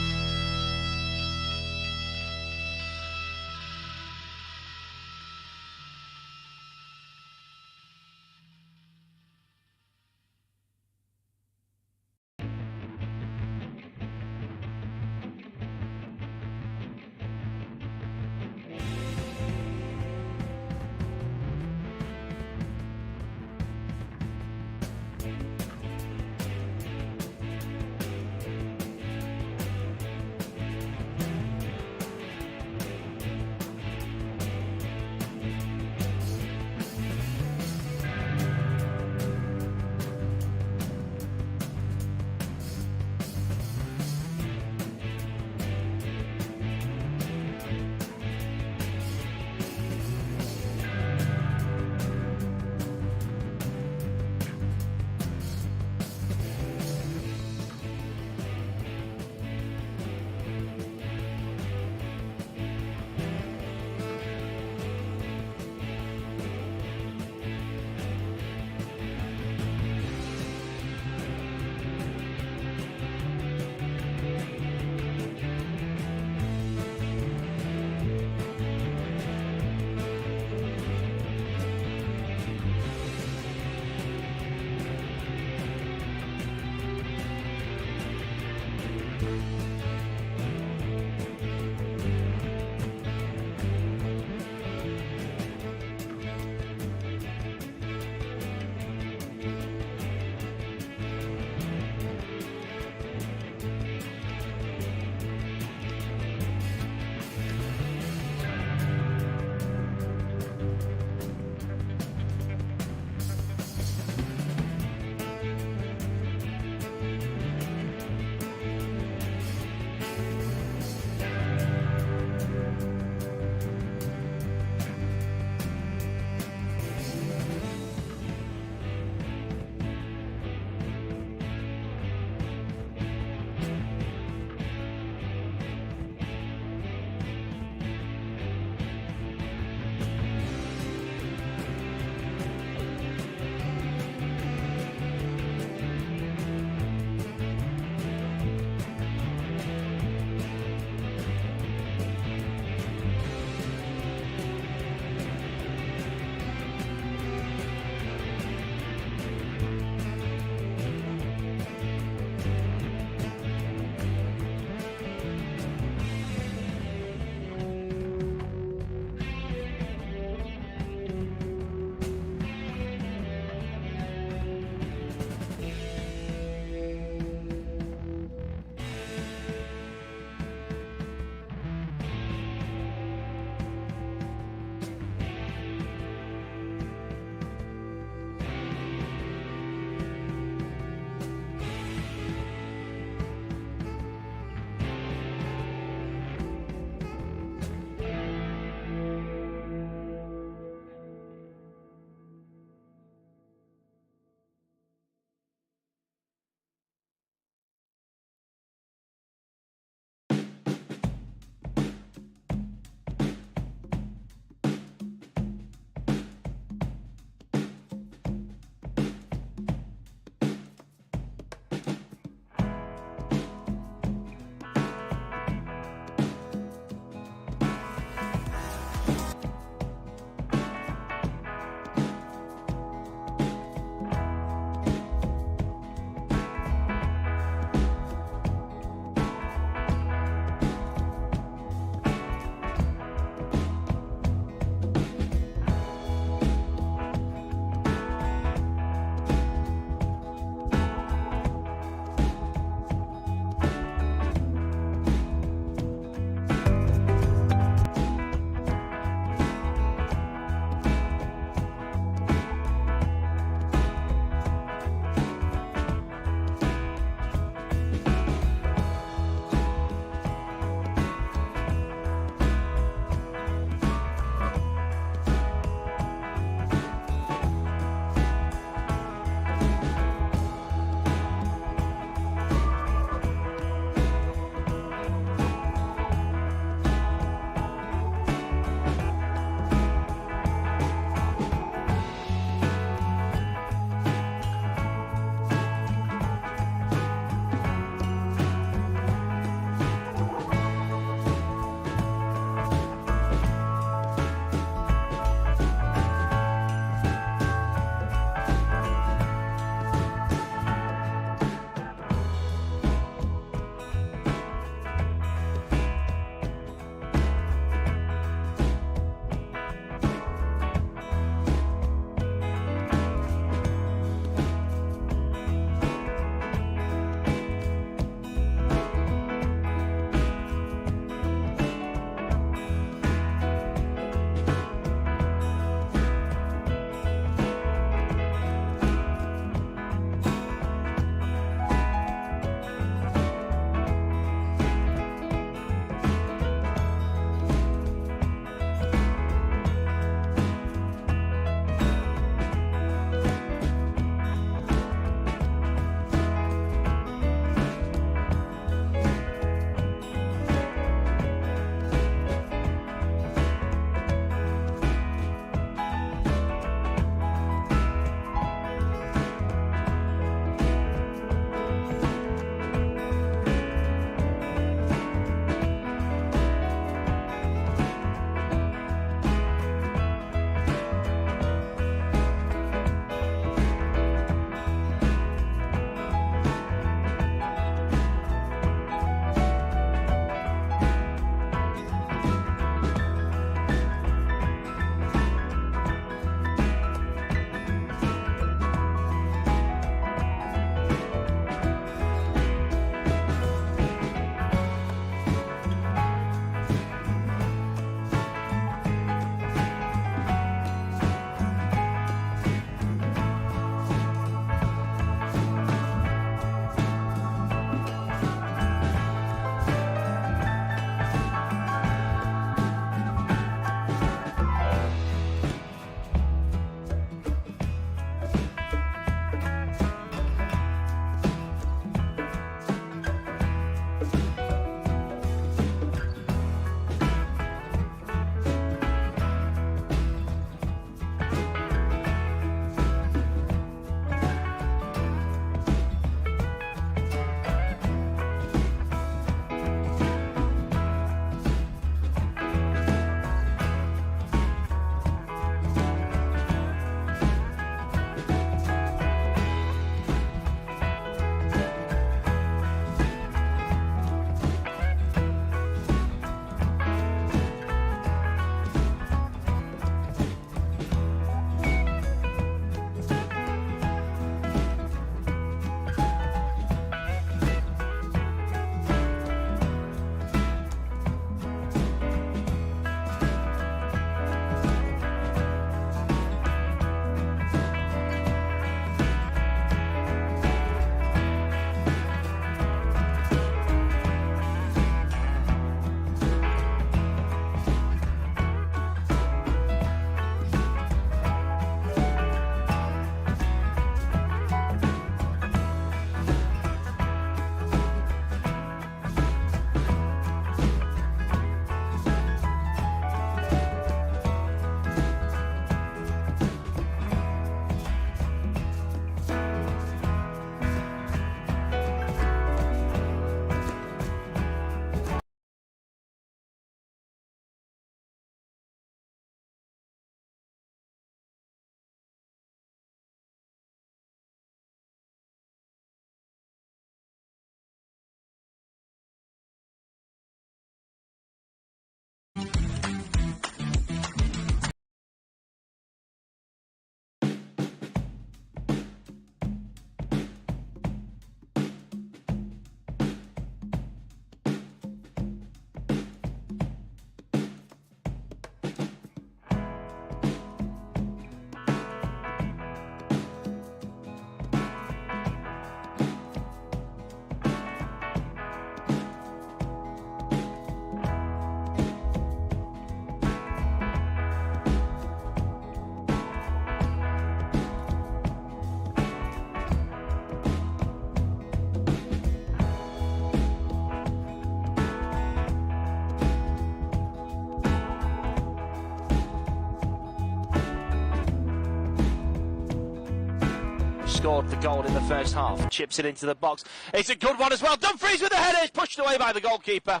scored the goal in the first half. Chips it into the box. It's a good one as well. Dumfries with the header. It's pushed away by the goalkeeper.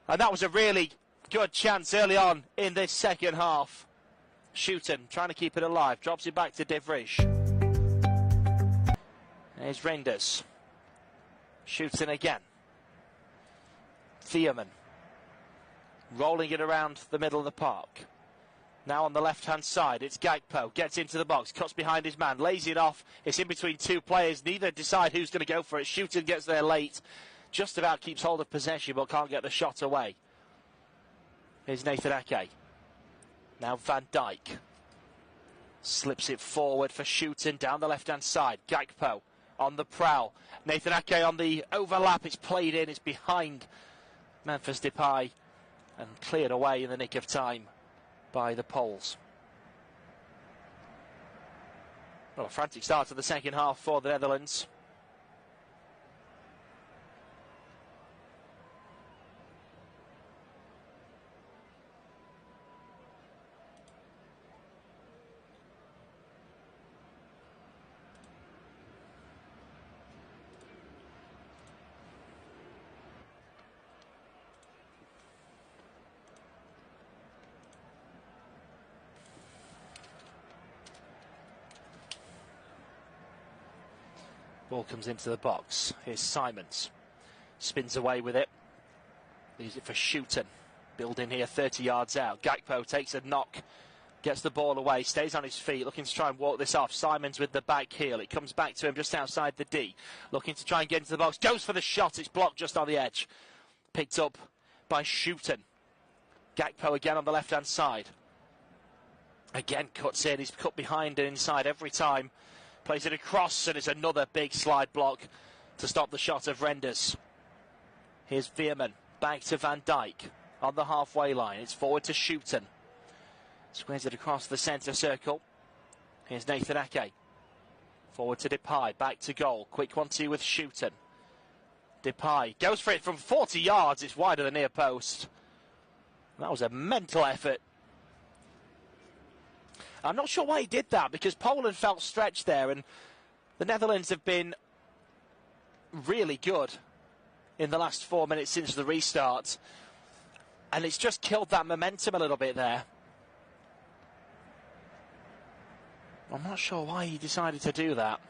And that was a really good chance early on in this second half. Shooten trying to keep it alive. Drops it back to De Vrij. There's Reinders. Shooten again. Veerman. Rolling it around the middle of the park. Now on the left-hand side, it's Gakpo. Gets into the box, cuts behind his man, lays it off. It's in between two players. Neither decide who's going to go for it. Shooten gets there late. Just about keeps hold of possession, but can't get the shot away. Here's Nathan Ake. Now Van Dijk. Slips it forward for Shooten down the left-hand side. Gakpo on the prowl. Nathan Ake on the overlap. It's played in. It's behind Memphis Depay and cleared away in the nick of time by the Poles. Well, a frantic start to the second half for the Netherlands. Ball comes into the box. Here's Simons. Spins away with it. Leaves it for Shooten. Building here 30 yards out. Gakpo takes a knock. Gets the ball away. Stays on his feet. Looking to try and walk this off. Simons with the back heel. It comes back to him just outside the D. Looking to try and get into the box. Goes for the shot. It's blocked just on the edge. Picked up by Shooten. Gakpo again on the left-hand side. Again cuts in. He's cut behind and inside every time. Plays it across, and it's another big slide block to stop the shot of Reinders. Here's Veerman, back to Van Dijk on the halfway line. It's forward to Shooten. Squares it across the centre circle. Here's Nathan Ake. Forward to Depay, back to goal. Quick 1-2 with Shooten. Depay goes for it from 40 yards. It's wide of the near post. That was a mental effort. I'm not sure why he did that, because Poland felt stretched there, and the Netherlands have been really good in the last 4 minutes since the restart, and it's just killed that momentum a little bit there. I'm not sure why he decided to do that.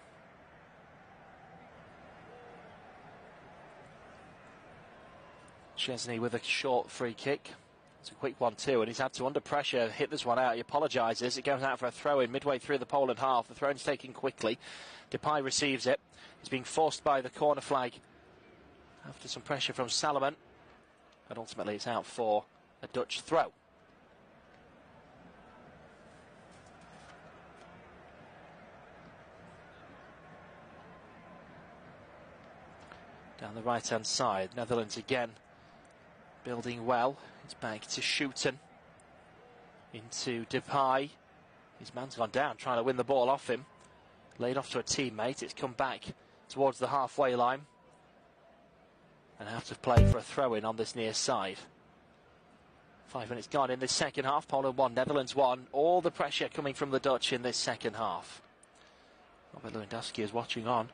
Chesney with a short free kick. It's a quick one too, and he's had to, under pressure, hit this one out. He apologises. It goes out for a throw-in midway through the Poland half. The throw-in's taken quickly. Depay receives it. He's being forced by the corner flag after some pressure from Salomon. And ultimately it's out for a Dutch throw. Down the right-hand side, Netherlands again building well. It's back to Shooten. Into Depay. His man's gone down, trying to win the ball off him. Laid off to a teammate. It's come back towards the halfway line. And have to play for a throw-in on this near side. 5 minutes gone in this second half. Poland 1, Netherlands 1. All the pressure coming from the Dutch in this second half. Robert Lewandowski is watching on.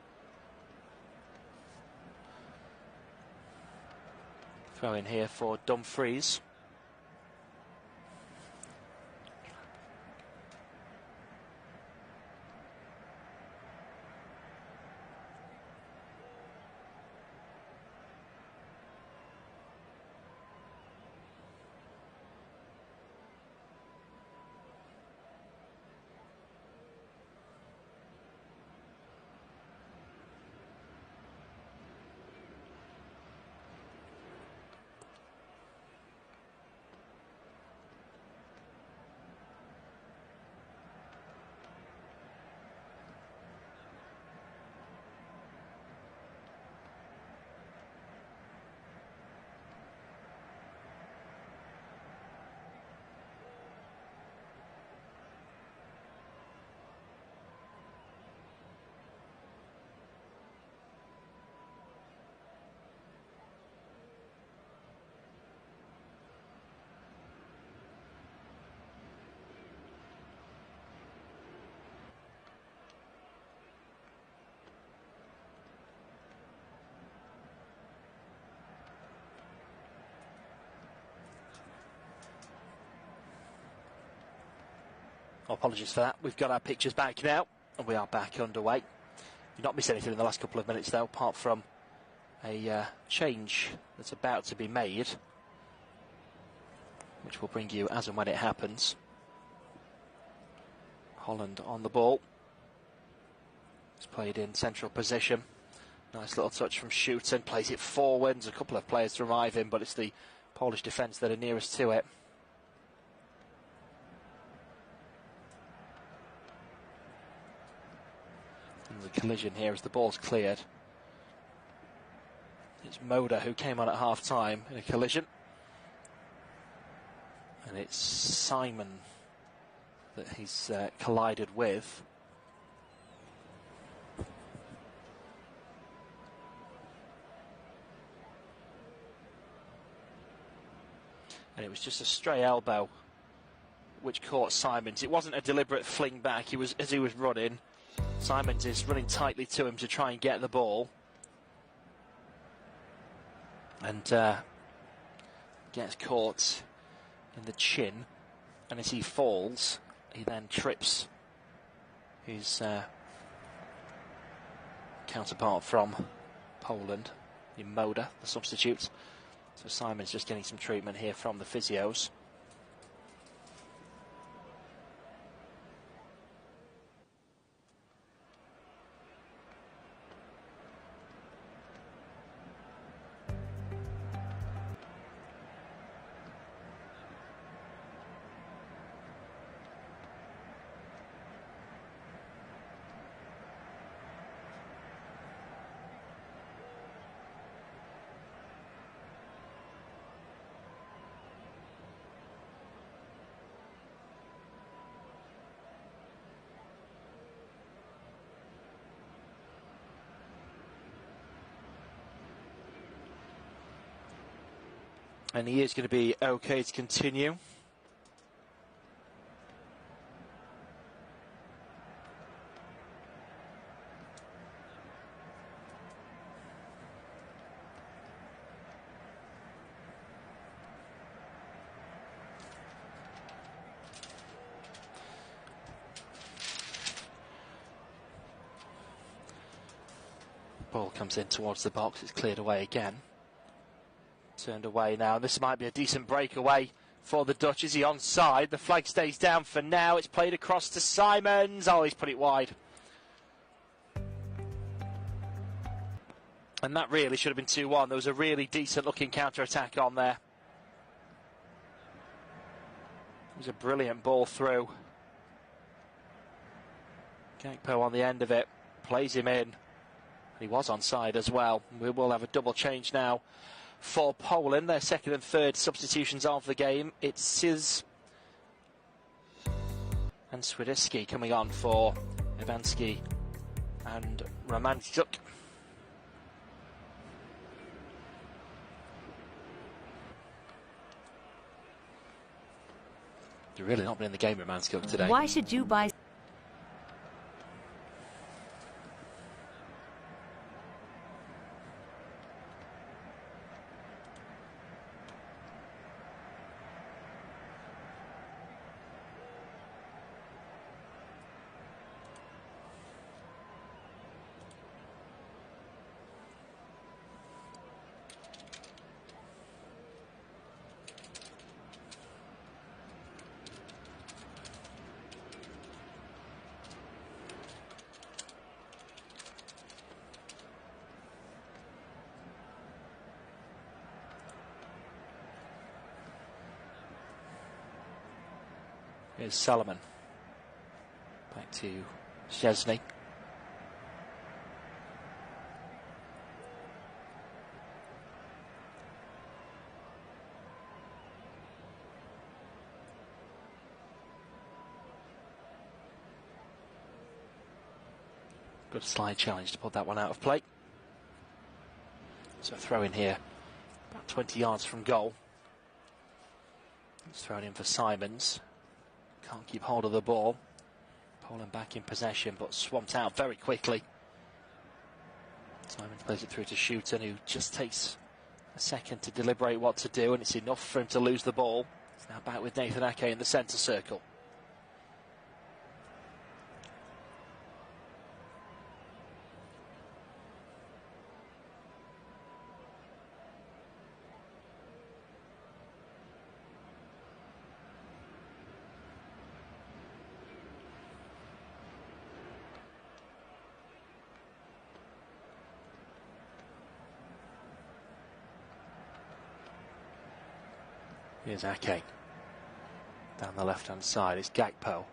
Throw in here for Dumfries. Apologies for that. We've got our pictures back now, and we are back underway. You've not missed anything in the last couple of minutes, though, apart from a change that's about to be made, which will bring you as and when it happens. Holland on the ball. It's played in central position. Nice little touch from Schutten, plays it forwards. A couple of players to arrive in, but it's the Polish defence that are nearest to it. And the collision here as the ball's cleared. It's Moda who came on at half-time in a collision. And it's Simon that he's collided with. And it was just a stray elbow which caught Simons. It wasn't a deliberate fling back. As he was running, Simons is running tightly to him to try and get the ball. And gets caught in the chin. And as he falls, he then trips his counterpart from Poland, in Moda, the substitute. So Simon's just getting some treatment here from the physios. And he is going to be okay to continue. Ball comes in towards the box, it's cleared away again. Turned away now. This might be a decent breakaway for the Dutch. Is he onside? The flag stays down for now. It's played across to Simons. Oh, he's put it wide. And that really should have been 2-1. There was a really decent looking counter-attack on there. It was a brilliant ball through. Gakpo on the end of it. Plays him in. He was onside as well. We will have a double change now for Poland, their second and third substitutions of the game. It's Sis and Swiderski coming on for Iwanski and Romanchuk. You've really not been in the game, Romanchuk, today. Why should you buy? Here's Solomon. Back to Szczesny. Good slide challenge to put that one out of play. So throw in here, about 20 yards from goal. It's thrown in for Simons. Can't keep hold of the ball. Poland back in possession, but swamped out very quickly. Simons plays it through to Schutten, who just takes a second to deliberate what to do, and it's enough for him to lose the ball. He's now back with Nathan Ake in the centre circle. Here's Ake. Down the left-hand side, it's Gakpo.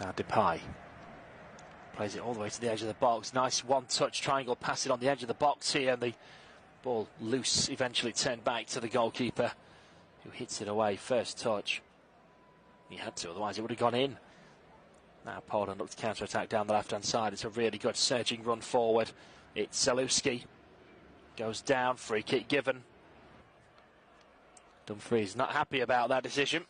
Now Depay. Plays it all the way to the edge of the box. Nice one-touch triangle pass it on the edge of the box here, and the ball loose, eventually turned back to the goalkeeper, who hits it away. First touch. He had to, otherwise it would have gone in. Now Poland looks to counter-attack down the left-hand side. It's a really good surging run forward. It's Zalewski. Goes down, free kick given. Dumfries not happy about that decision.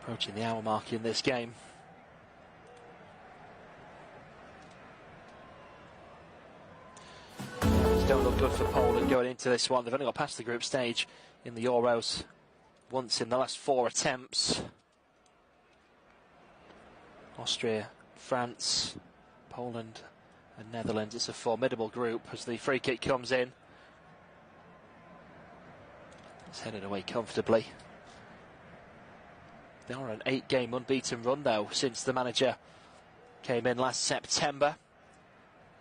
Approaching the hour mark in this game. Things don't look good for Poland going into this one. They've only got past the group stage in the Euros once in the last 4 attempts. Austria, France, Poland and Netherlands. It's a formidable group as the free kick comes in. It's headed away comfortably. They are an 8-game unbeaten run though since the manager came in last September.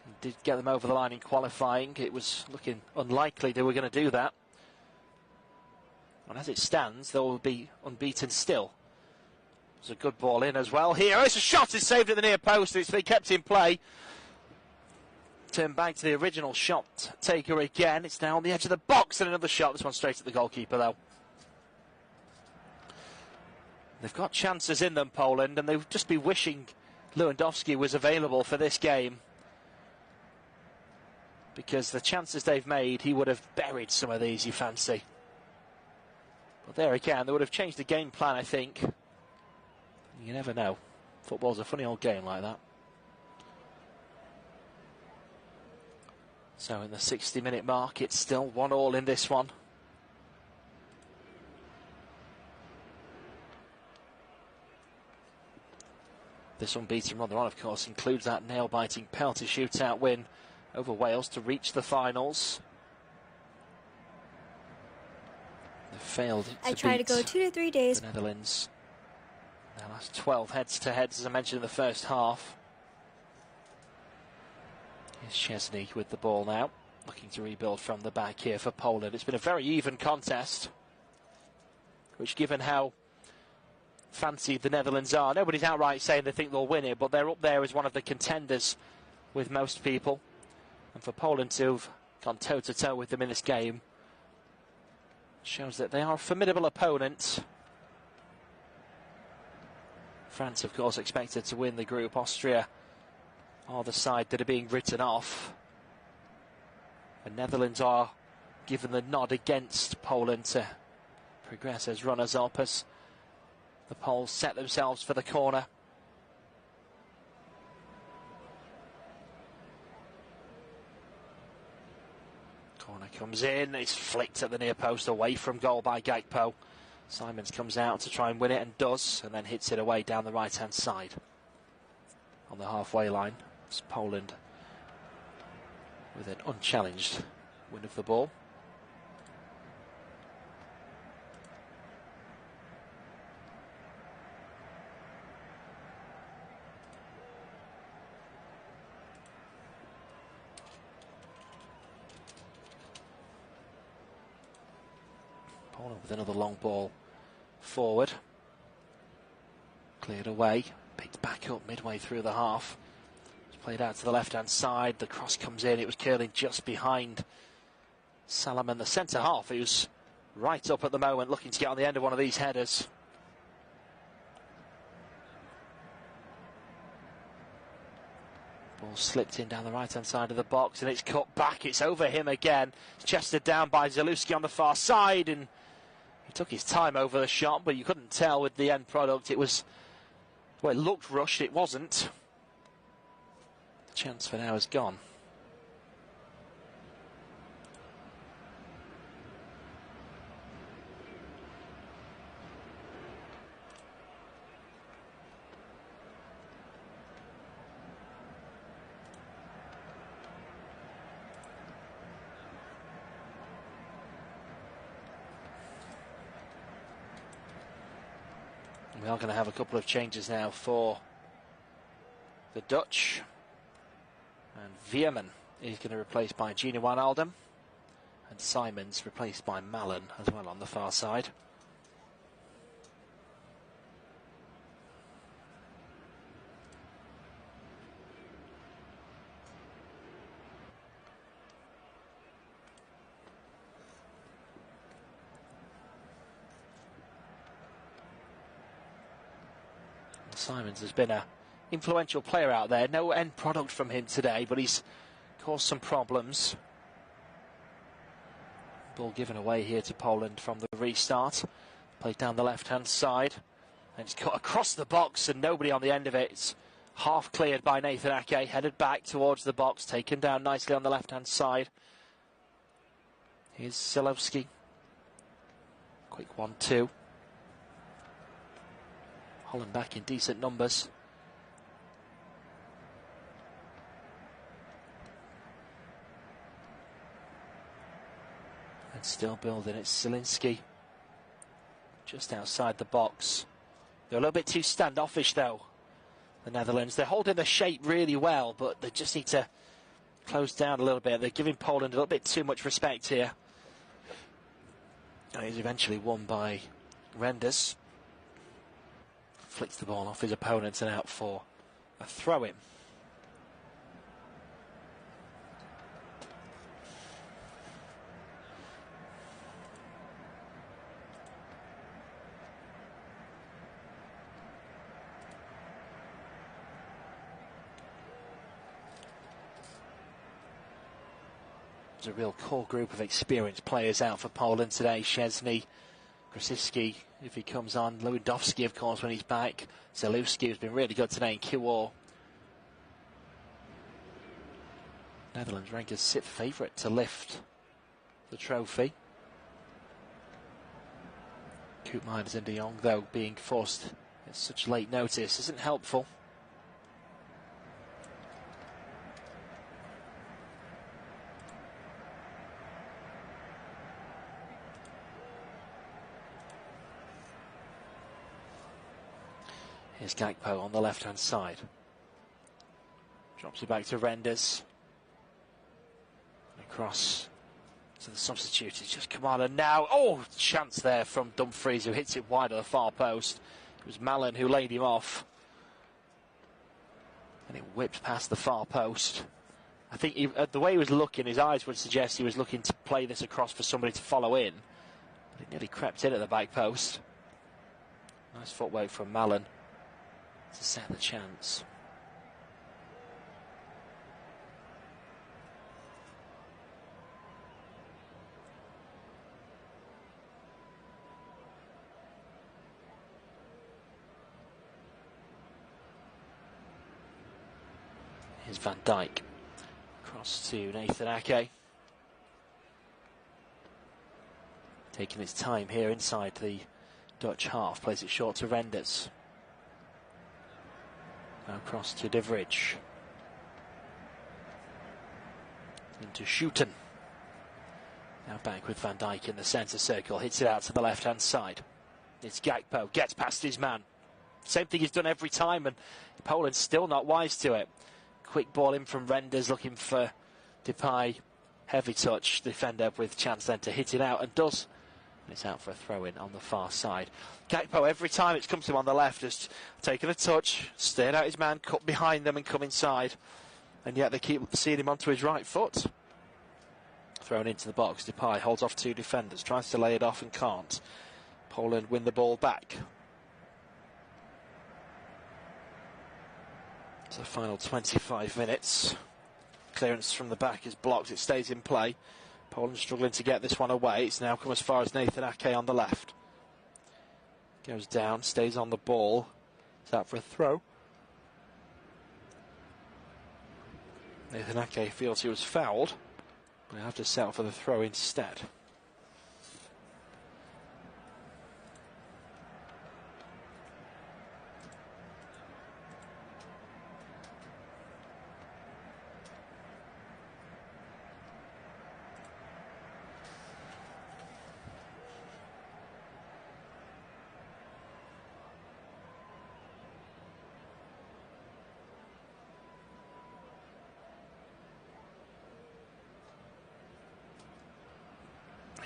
He did get them over the line in qualifying. It was looking unlikely they were going to do that. And as it stands, they will be unbeaten still. There's a good ball in as well here. It's a shot, it's saved at the near post. It's been kept in play. Turn back to the original shot taker again. It's now on the edge of the box and another shot. This one straight at the goalkeeper though. They've got chances in them, Poland, and they'll just be wishing Lewandowski was available for this game. Because the chances they've made, he would have buried some of these, you fancy. But there again, they would have changed the game plan, I think. You never know. Football's a funny old game like that. So in the 60-minute mark, it's still 1-1 in this one. This unbeaten run they're on, of course, includes that nail-biting penalty shootout win over Wales to reach the finals. They failed to beat go 2 to 3 days. the Netherlands. Their last 12 heads-to-heads, as I mentioned in the first half. Here's Szczesny with the ball now, looking to rebuild from the back here for Poland. It's been a very even contest, which, given how fancy the Netherlands are, nobody's outright saying they think they'll win it, but they're up there as one of the contenders with most people. And for Poland to have gone toe-to-toe with them in this game shows that they are a formidable opponent. France, of course, expected to win the group. Austria are the side that are being written off. The Netherlands are given the nod against Poland to progress as runners-up as the Poles set themselves for the corner. Corner comes in, it's flicked at the near post away from goal by Gakpo. Simons comes out to try and win it and does, and then hits it away down the right-hand side. On the halfway line, it's Poland with an unchallenged win of the ball. Poland with another long ball forward. Cleared away, picked back up midway through the half. It's played out to the left-hand side. The cross comes in. It was curling just behind Salomon, the centre half, who's right up at the moment, looking to get on the end of one of these headers. Ball slipped in down the right-hand side of the box, and it's cut back. It's over him again. It's chested down by Zalewski on the far side, and he took his time over the shot, but you couldn't tell with the end product. It was, well, it looked rushed. It wasn't. The chance for now is gone. We are going to have a couple of changes now for the Dutch. And Veerman is going to be replaced by Gini Wijnaldum. And Simons replaced by Malen as well on the far side. Simons has been an influential player out there. No end product from him today, but he's caused some problems. Ball given away here to Poland from the restart. Played down the left-hand side. And it's cut across the box and nobody on the end of it. It's half cleared by Nathan Ake. Headed back towards the box. Taken down nicely on the left-hand side. Here's Zalewski. Quick 1-2. Holland back in decent numbers. And still building. It's Zielinski. Just outside the box. They're a little bit too standoffish though, the Netherlands. They're holding the shape really well, but they just need to close down a little bit. They're giving Poland a little bit too much respect here. And he's eventually won by Renders. Flicks the ball off his opponent and out for a throw-in. There's a real core group of experienced players out for Poland today. Szczesny, Grosicki, if he comes on, Lewandowski, of course, when he's back. Zalewski has been really good today in Kiwor. Netherlands ranked as 6th favourite to lift the trophy. Koopmeiners and de Jong, though, being forced at such late notice isn't helpful. Here's Gakpo on the left-hand side. Drops it back to Renders. Across to the substitute. It's just Kamala now. Oh, chance there from Dumfries, who hits it wide of the far post. It was Malen who laid him off. And it whipped past the far post. I think the way he was looking, his eyes would suggest he was looking to play this across for somebody to follow in. But it nearly crept in at the back post. Nice footwork from Malen to set the chance. Here's Van Dijk. Cross to Nathan Ake. Taking his time here inside the Dutch half. Plays it short to Renders. Now across to De Vrij. Into Schouten. Now back with Van Dijk in the centre circle. Hits it out to the left-hand side. It's Gakpo. Gets past his man. Same thing he's done every time, and Poland's still not wise to it. Quick ball in from Renders, looking for Depay. Heavy touch. Defender with chance then to hit it out, and does. And it's out for a throw-in on the far side. Gakpo, every time it's come to him on the left, has taken a touch, stared out his man, cut behind them and come inside. And yet they keep seeing him onto his right foot. Thrown into the box. Depay holds off 2 defenders, tries to lay it off and can't. Poland win the ball back. So final 25 minutes. Clearance from the back is blocked, it stays in play. Poland struggling to get this one away. It's now come as far as Nathan Ake on the left. Goes down, stays on the ball. It's out for a throw. Nathan Ake feels he was fouled, but he'll have to settle for the throw instead.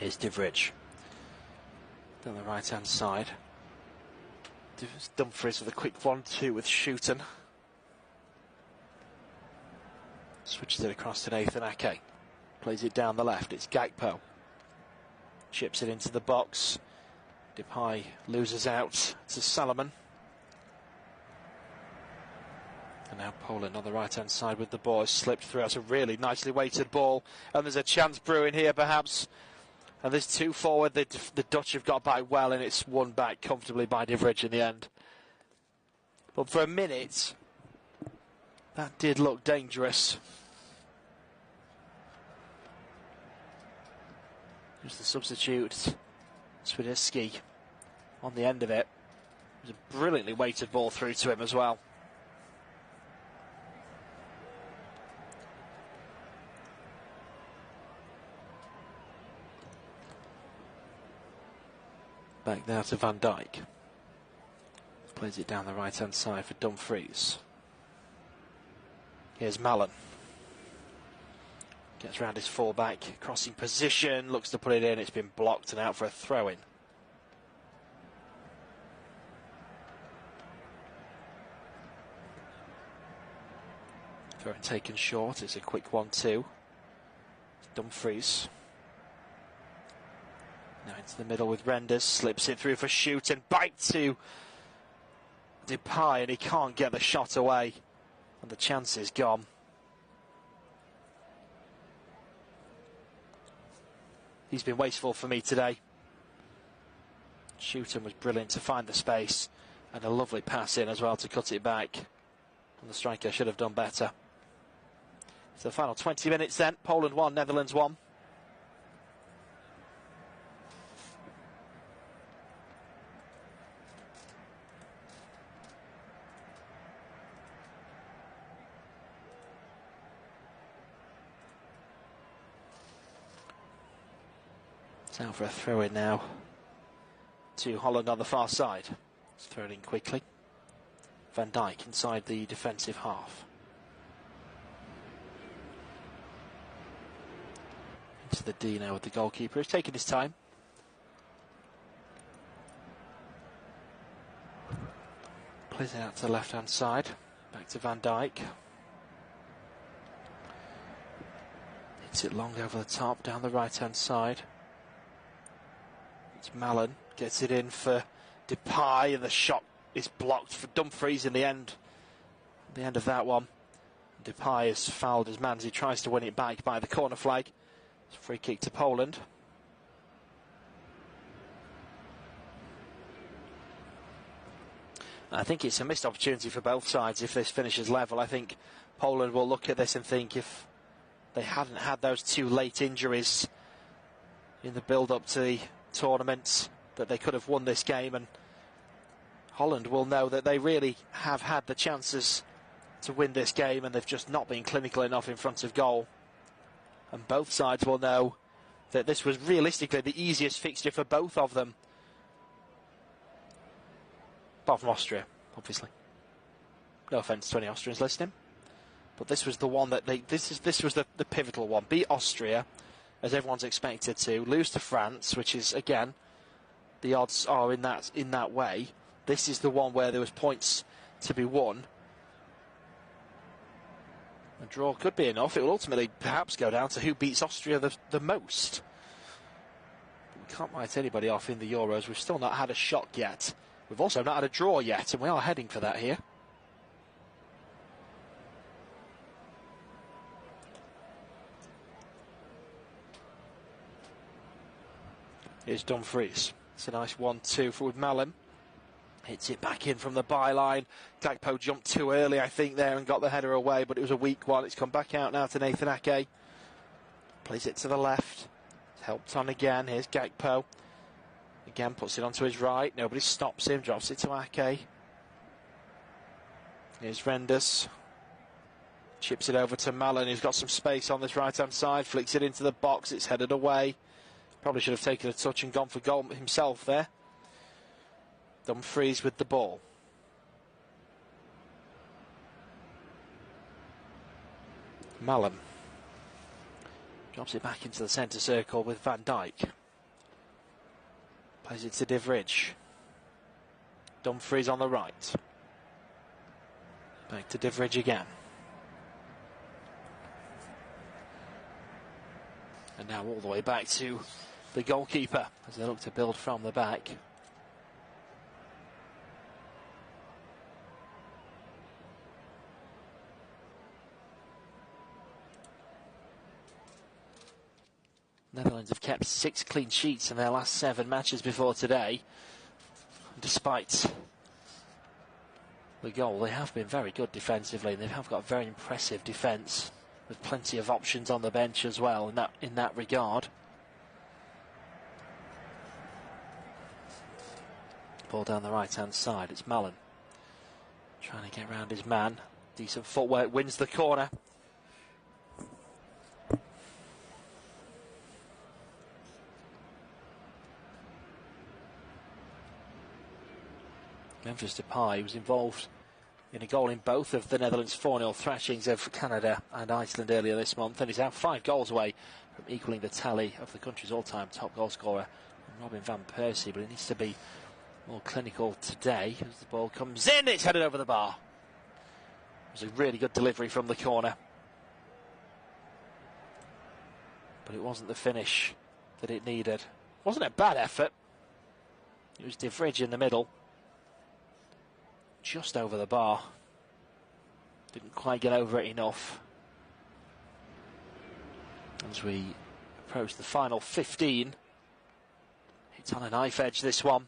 Here's Divrich. Down the right-hand side. Dumfries with a quick 1-2 with Shooten. Switches it across to Nathan Ake. Plays it down the left. It's Gakpo. Chips it into the box. Depay loses out to Salomon. And now Poland on the right-hand side with the ball. Has slipped through. That's a really nicely weighted ball. And there's a chance brewing here, perhaps. And there's two forward. The Dutch have got back well, and it's won back comfortably by Divrich in the end. But for a minute, that did look dangerous. Here's the substitute, Swiderski, on the end of it. It was a brilliantly weighted ball through to him as well. Back now to Van Dijk. Plays it down the right-hand side for Dumfries. Here's Malen. Gets round his full-back, crossing position, looks to put it in, it's been blocked and out for a throw-in. Throw-in taken short, it's a quick 1-2. Dumfries. Now into the middle with Renders, slips it through for Shoot and bite to Depay, and he can't get the shot away, and the chance is gone. He's been wasteful for me today. Shooten was brilliant to find the space, and a lovely pass in as well to cut it back, and the striker should have done better. So the final 20 minutes then, Poland 1, Netherlands 1. It's out for a throw-in now to Holland on the far side. It's thrown in quickly. Van Dijk inside the defensive half. Into the D now with the goalkeeper. He's taking his time. Plays it out to the left-hand side. Back to Van Dijk. Hits it long over the top, down the right-hand side. It's Malen, gets it in for Depay, and the shot is blocked for Dumfries in the end. At the end of that one, Depay has fouled his man as he tries to win it back by the corner flag. It's a free kick to Poland. I think it's a missed opportunity for both sides if this finishes level. I think Poland will look at this and think if they hadn't had those two late injuries in the build-up to the tournaments, that they could have won this game, and Holland will know that they really have had the chances to win this game, and they've just not been clinical enough in front of goal. And both sides will know that this was realistically the easiest fixture for both of them, apart from Austria, obviously. No offence to any Austrians listening, but this was the one that this was the pivotal one. Beat Austria, as everyone's expected to, lose to France, which is, again, the odds are in that way. This is the one where there was points to be won. A draw could be enough. It will ultimately perhaps go down to who beats Austria the most. We can't write anybody off in the Euros. We've still not had a shot yet. We've also not had a draw yet, and we are heading for that here. Here's Dumfries. It's a nice 1-2 with Malen. Hits it back in from the byline. Gakpo jumped too early, I think, there and got the header away, but it was a weak one. It's come back out now to Nathan Ake. Plays it to the left. It's helped on again. Here's Gakpo. Again, puts it onto his right. Nobody stops him. Drops it to Ake. Here's Renders. Chips it over to Malen, who's got some space on this right-hand side. Flicks it into the box. It's headed away. Probably should have taken a touch and gone for goal himself there. Dumfries with the ball. Malen drops it back into the centre circle with Van Dijk. Plays it to Divrij. Dumfries on the right. Back to Divrij again. And now all the way back to the goalkeeper as they look to build from the back. Netherlands have kept 6 clean sheets in their last 7 matches before today. Despite the goal, they have been very good defensively, and they have got very impressive defence with plenty of options on the bench as well in that regard. Ball down the right-hand side. It's Malen trying to get round his man. Decent footwork, wins the corner. Memphis Depay was involved in a goal in both of the Netherlands' 4-0 thrashings of Canada and Iceland earlier this month, and he's now 5 goals away from equalling the tally of the country's all-time top goal scorer, Robin van Persie, but he needs to be more clinical today as the ball comes in. It's headed over the bar. It was a really good delivery from the corner, but it wasn't the finish that it needed. It wasn't a bad effort. It was Divrij in the middle. Just over the bar. Didn't quite get over it enough. As we approach the final 15, it's on a knife edge, this one.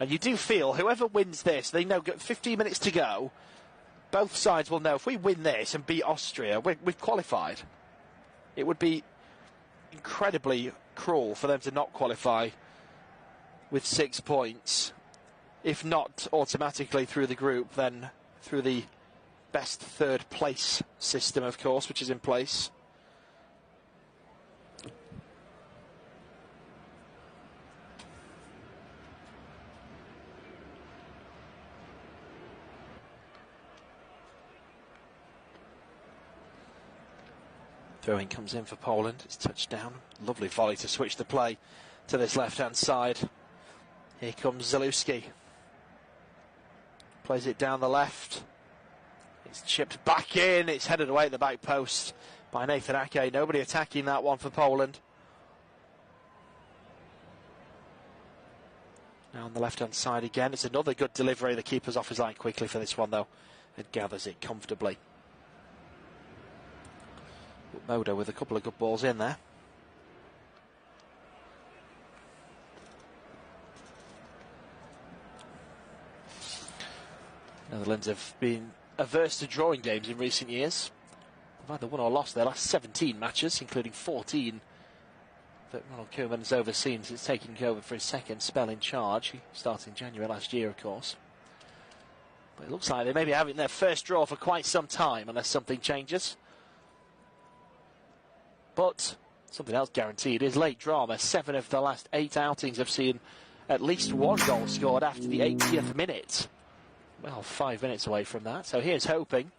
And you do feel whoever wins this, they know 15 minutes to go. Both sides will know if we win this and beat Austria, we've qualified. It would be incredibly cruel for them to not qualify with 6 points. If not automatically through the group, then through the best 3rd place system, of course, which is in place. Throwing comes in for Poland. It's touched down. Lovely volley to switch the play to this left-hand side. Here comes Zalewski. Plays it down the left. It's chipped back in. It's headed away at the back post by Nathan Ake. Nobody attacking that one for Poland. Now on the left-hand side again. It's another good delivery. The keeper's off his line quickly for this one, though, and gathers it comfortably. Modo with a couple of good balls in there. Netherlands have been averse to drawing games in recent years. They've either won or lost their last 17 matches, including 14 that Ronald Koeman has overseen since taking over for his 2nd spell in charge. He started in January last year, of course. But it looks like they may be having their first draw for quite some time, unless something changes. But something else guaranteed is late drama. 7 of the last 8 outings have seen at least 1 goal scored after the 80th minute. Well, 5 minutes away from that. So here's hoping.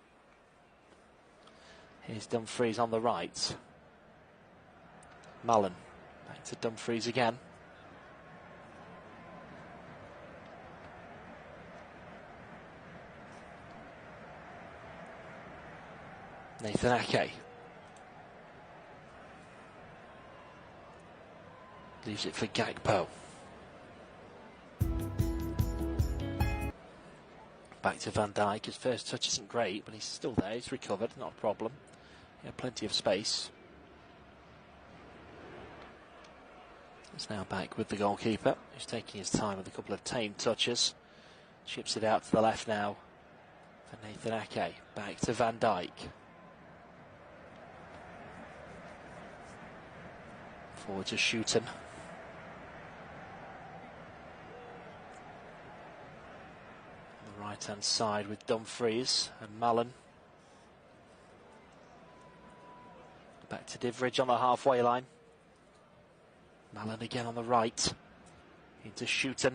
Here's Dumfries on the right. Malen. Back to Dumfries again. Nathan Ake. Leaves it for Gakpo. Back to Van Dijk. His first touch isn't great, but he's still there. He's recovered, not a problem. He had plenty of space. It's now back with the goalkeeper, who's taking his time with a couple of tame touches. Chips it out to the left now for Nathan Ake. Back to Van Dijk. Forward to Schuiten. Right-hand side with Dumfries and Malen. Back to Divrij on the halfway line. Malen again on the right. Into Schuiten.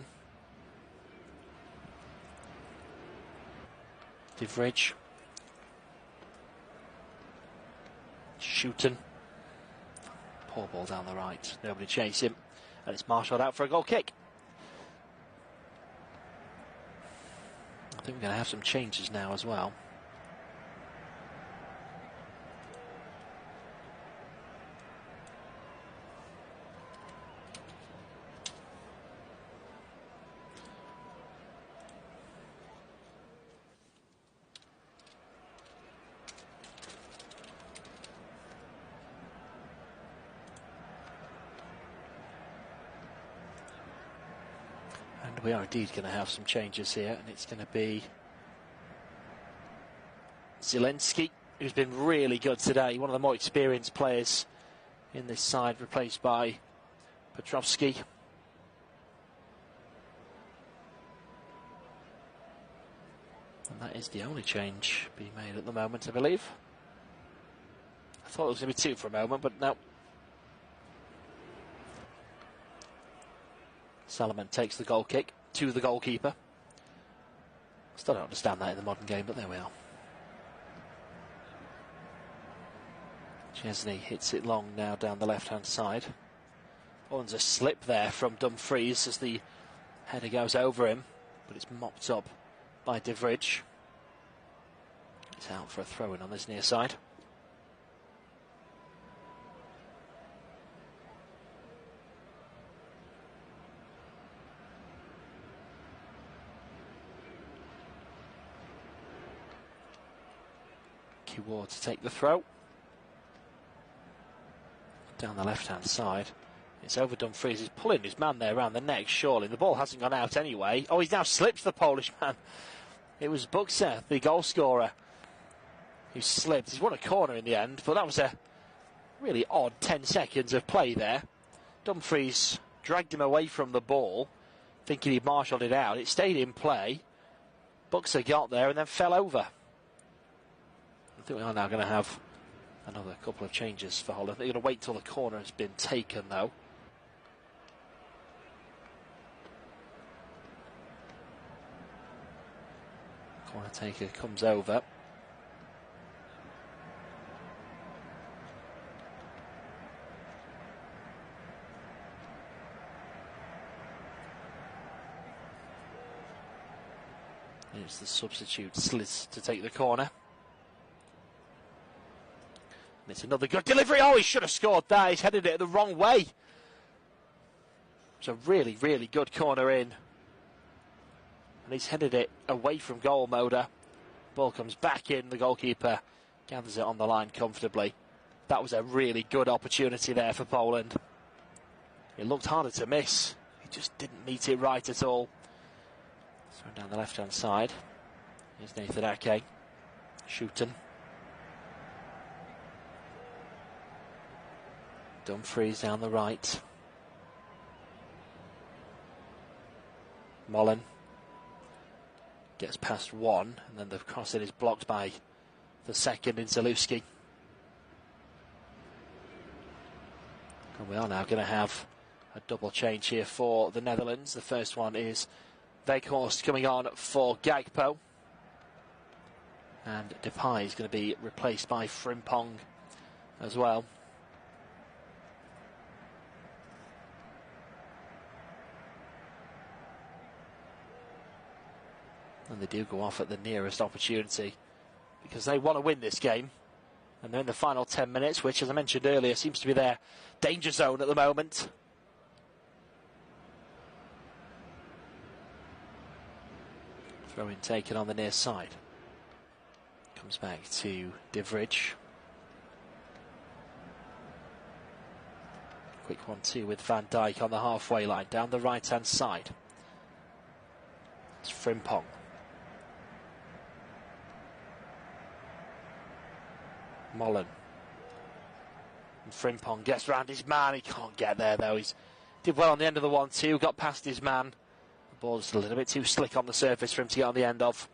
Divrij. Schuiten. Poor ball down the right. Nobody chase him. And it's marshalled out for a goal kick. I think we're going to have some changes now as well. And we are indeed going to have some changes here, and it's going to be Zielinski, who's been really good today, one of the more experienced players in this side, replaced by Petrovsky. And that is the only change being made at the moment, I believe. I thought it was going to be two for a moment, but no. Salomon takes the goal kick to the goalkeeper. Still don't understand that in the modern game, but there we are. Chesney hits it long now down the left-hand side. Poland's a slip there from Dumfries as the header goes over him, but it's mopped up by De Vrij. He's out for a throw-in on this near side. Ward to take the throw. Down the left-hand side. It's over Dumfries. He's pulling his man there around the neck, surely. The ball hasn't gone out anyway. Oh, he's now slipped the Polish man. It was Buxa, the goal scorer, who slipped. He's won a corner in the end, but that was a really odd 10 seconds of play there. Dumfries dragged him away from the ball, thinking he'd marshalled it out. It stayed in play. Buxa got there and then fell over. I think we are now going to have another couple of changes for Holland. They're going to wait till the corner has been taken, though. Corner taker comes over. It's the substitute Sliz to take the corner. And it's another good delivery. Oh, he should have scored that. He's headed it the wrong way. It's a really, really good corner in. And he's headed it away from goal, Moda. Ball comes back in. The goalkeeper gathers it on the line comfortably. That was a really good opportunity there for Poland. It looked harder to miss. He just didn't meet it right at all. Thrown down the left-hand side. Here's Nathan Ake. Shooting. Dumfries down the right. Mollen gets past one, and then the crossing is blocked by the second in Zalewski. And we are now going to have a double change here for the Netherlands. The first one is Weghorst coming on for Gakpo. And Depay is going to be replaced by Frimpong as well. And they do go off at the nearest opportunity because they want to win this game. And they're in the final 10 minutes, which, as I mentioned earlier, seems to be their danger zone at the moment. Throw-in taken on the near side. Comes back to De Vrij. Quick 1-2 with Van Dijk on the halfway line, down the right-hand side. It's Frimpong. Mollen. And Frimpong gets round his man. He can't get there, though. He's did well on the end of the 1-2, got past his man. The ball's a little bit too slick on the surface for him to get on the end of.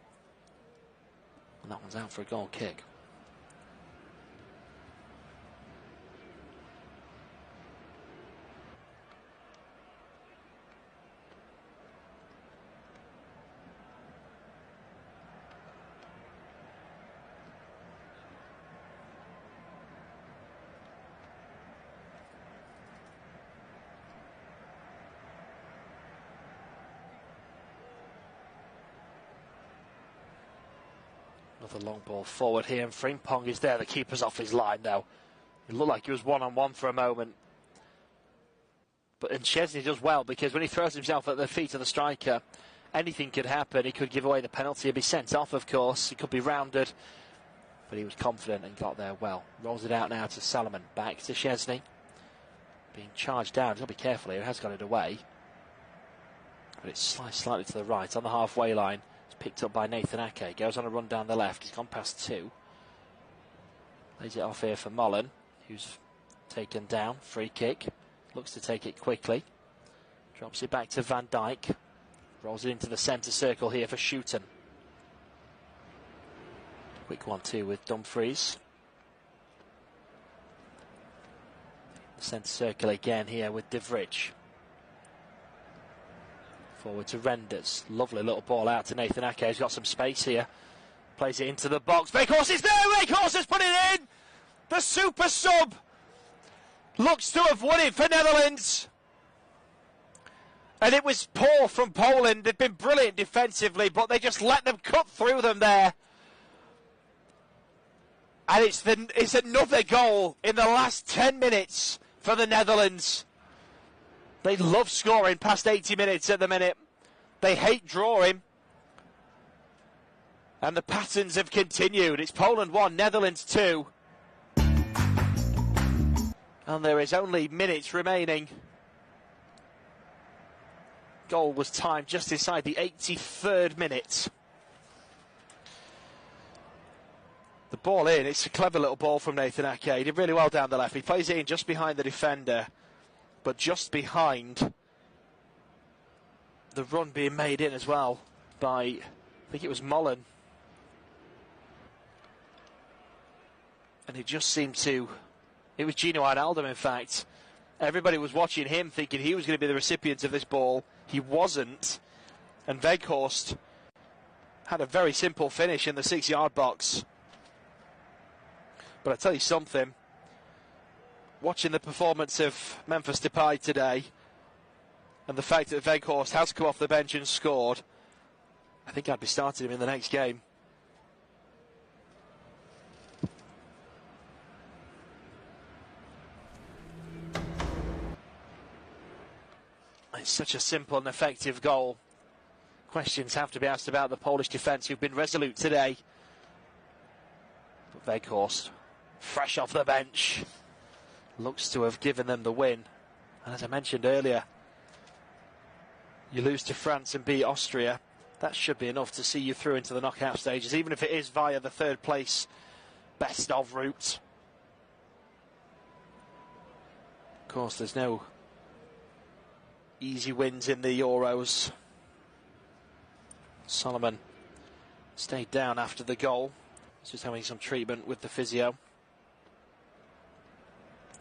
And that one's out for a goal kick. Another long ball forward here, and Frimpong is there. The keeper's off his line now. It looked like he was one-on-one for a moment. And Szczesny does well, because when he throws himself at the feet of the striker, anything could happen. He could give away the penalty. He'd be sent off, of course. He could be rounded. But he was confident and got there well. Rolls it out now to Salomon. Back to Szczesny. Being charged down. He's got to be careful here. He has got it away. But it's slightly to the right on the halfway line. It's picked up by Nathan Ake. Goes on a run down the left. He's gone past two. Lays it off here for Mullen, who's taken down. Free kick. Looks to take it quickly. Drops it back to Van Dijk. Rolls it into the centre circle here for Schuiten. Quick 1-2 with Dumfries. The centre circle again here with De Vrij. Forward to Renders. Lovely little ball out to Nathan Ake. He's got some space here. Plays it into the box. Weghorst is there! Weghorst has put it in! The super sub looks to have won it for Netherlands. And it was poor from Poland. They've been brilliant defensively, but they just let them cut through them there. And it's another goal in the last 10 minutes for the Netherlands. They love scoring past 80 minutes at the minute. They hate drawing. And the patterns have continued. It's Poland 1, Netherlands 2. And there is only minutes remaining. Goal was timed just inside the 83rd minute. The ball in, it's a clever little ball from Nathan Ake. He did really well down the left. He plays it in just behind the defender, but just behind the run being made in as well by, I think it was Mullen. And it just seemed to, it was Gino Wijnaldum in fact. Everybody was watching him thinking he was going to be the recipient of this ball. He wasn't. And Weghorst had a very simple finish in the 6-yard box. But I tell you something, watching the performance of Memphis Depay today, and the fact that Weghorst has come off the bench and scored, I think I'd be starting him in the next game. It's such a simple and effective goal. Questions have to be asked about the Polish defence, who've been resolute today. But Weghorst, fresh off the bench, looks to have given them the win. And as I mentioned earlier, you lose to France and beat Austria. That should be enough to see you through into the knockout stages, even if it is via the third place best of route. Of course, there's no easy wins in the Euros. Solomon stayed down after the goal. He's just having some treatment with the physio.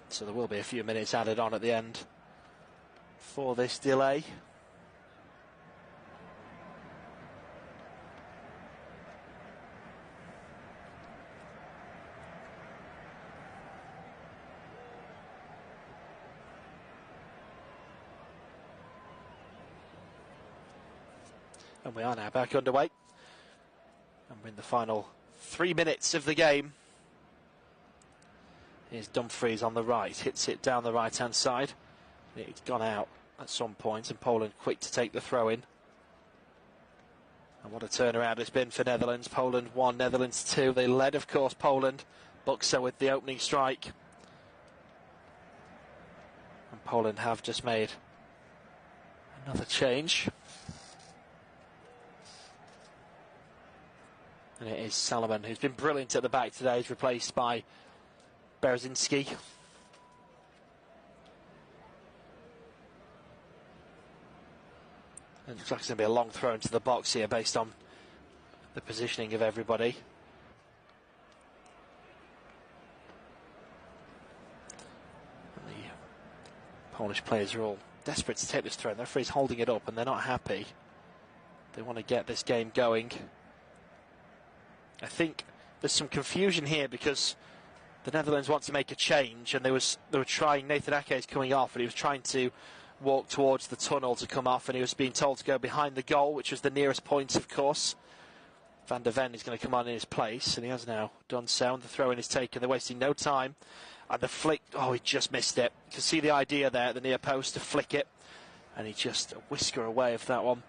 So there will be a few minutes added on at the end for this delay. And we are now back underway. And we're in the final 3 minutes of the game. Here's Dumfries on the right, hits it down the right-hand side. It's gone out at some point, and Poland quick to take the throw in. And what a turnaround it's been for Netherlands. Poland 1, Netherlands 2. They led, of course, Poland. Buxer with the opening strike. And Poland have just made another change. And it is Salomon, who's been brilliant at the back today. He's replaced by Berzinski. And it looks like it's going to be a long throw into the box here based on the positioning of everybody. And the Polish players are all desperate to take this throw. And the referee's holding it up and they're not happy. They want to get this game going. I think there's some confusion here because the Netherlands want to make a change, and they were trying. Nathan Ake is coming off, and he was trying to walk towards the tunnel to come off, and he was being told to go behind the goal, which was the nearest point, of course. Van der Ven is going to come on in his place, and he has now done so. And the throw-in is taken. They're wasting no time. And the flick, oh, he just missed it. You can see the idea there at the near post to flick it. And he just a whisker away of that one.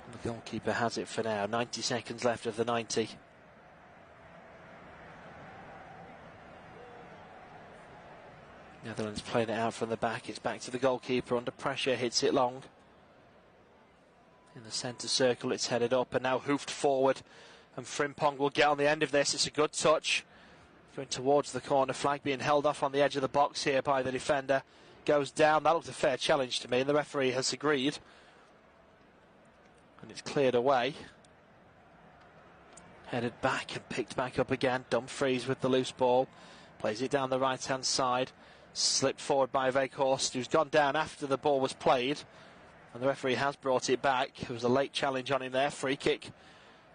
And the goalkeeper has it for now. 90 seconds left of the 90. Netherlands playing it out from the back. It's back to the goalkeeper under pressure. Hits it long. In the centre circle, it's headed up and now hoofed forward. And Frimpong will get on the end of this. It's a good touch. Going towards the corner flag, being held off on the edge of the box here by the defender. Goes down. That looked a fair challenge to me, and the referee has agreed. And it's cleared away. Headed back and picked back up again. Dumfries with the loose ball. Plays it down the right-hand side. Slipped forward by Weghorst, who's gone down after the ball was played. And the referee has brought it back. It was a late challenge on him there. Free kick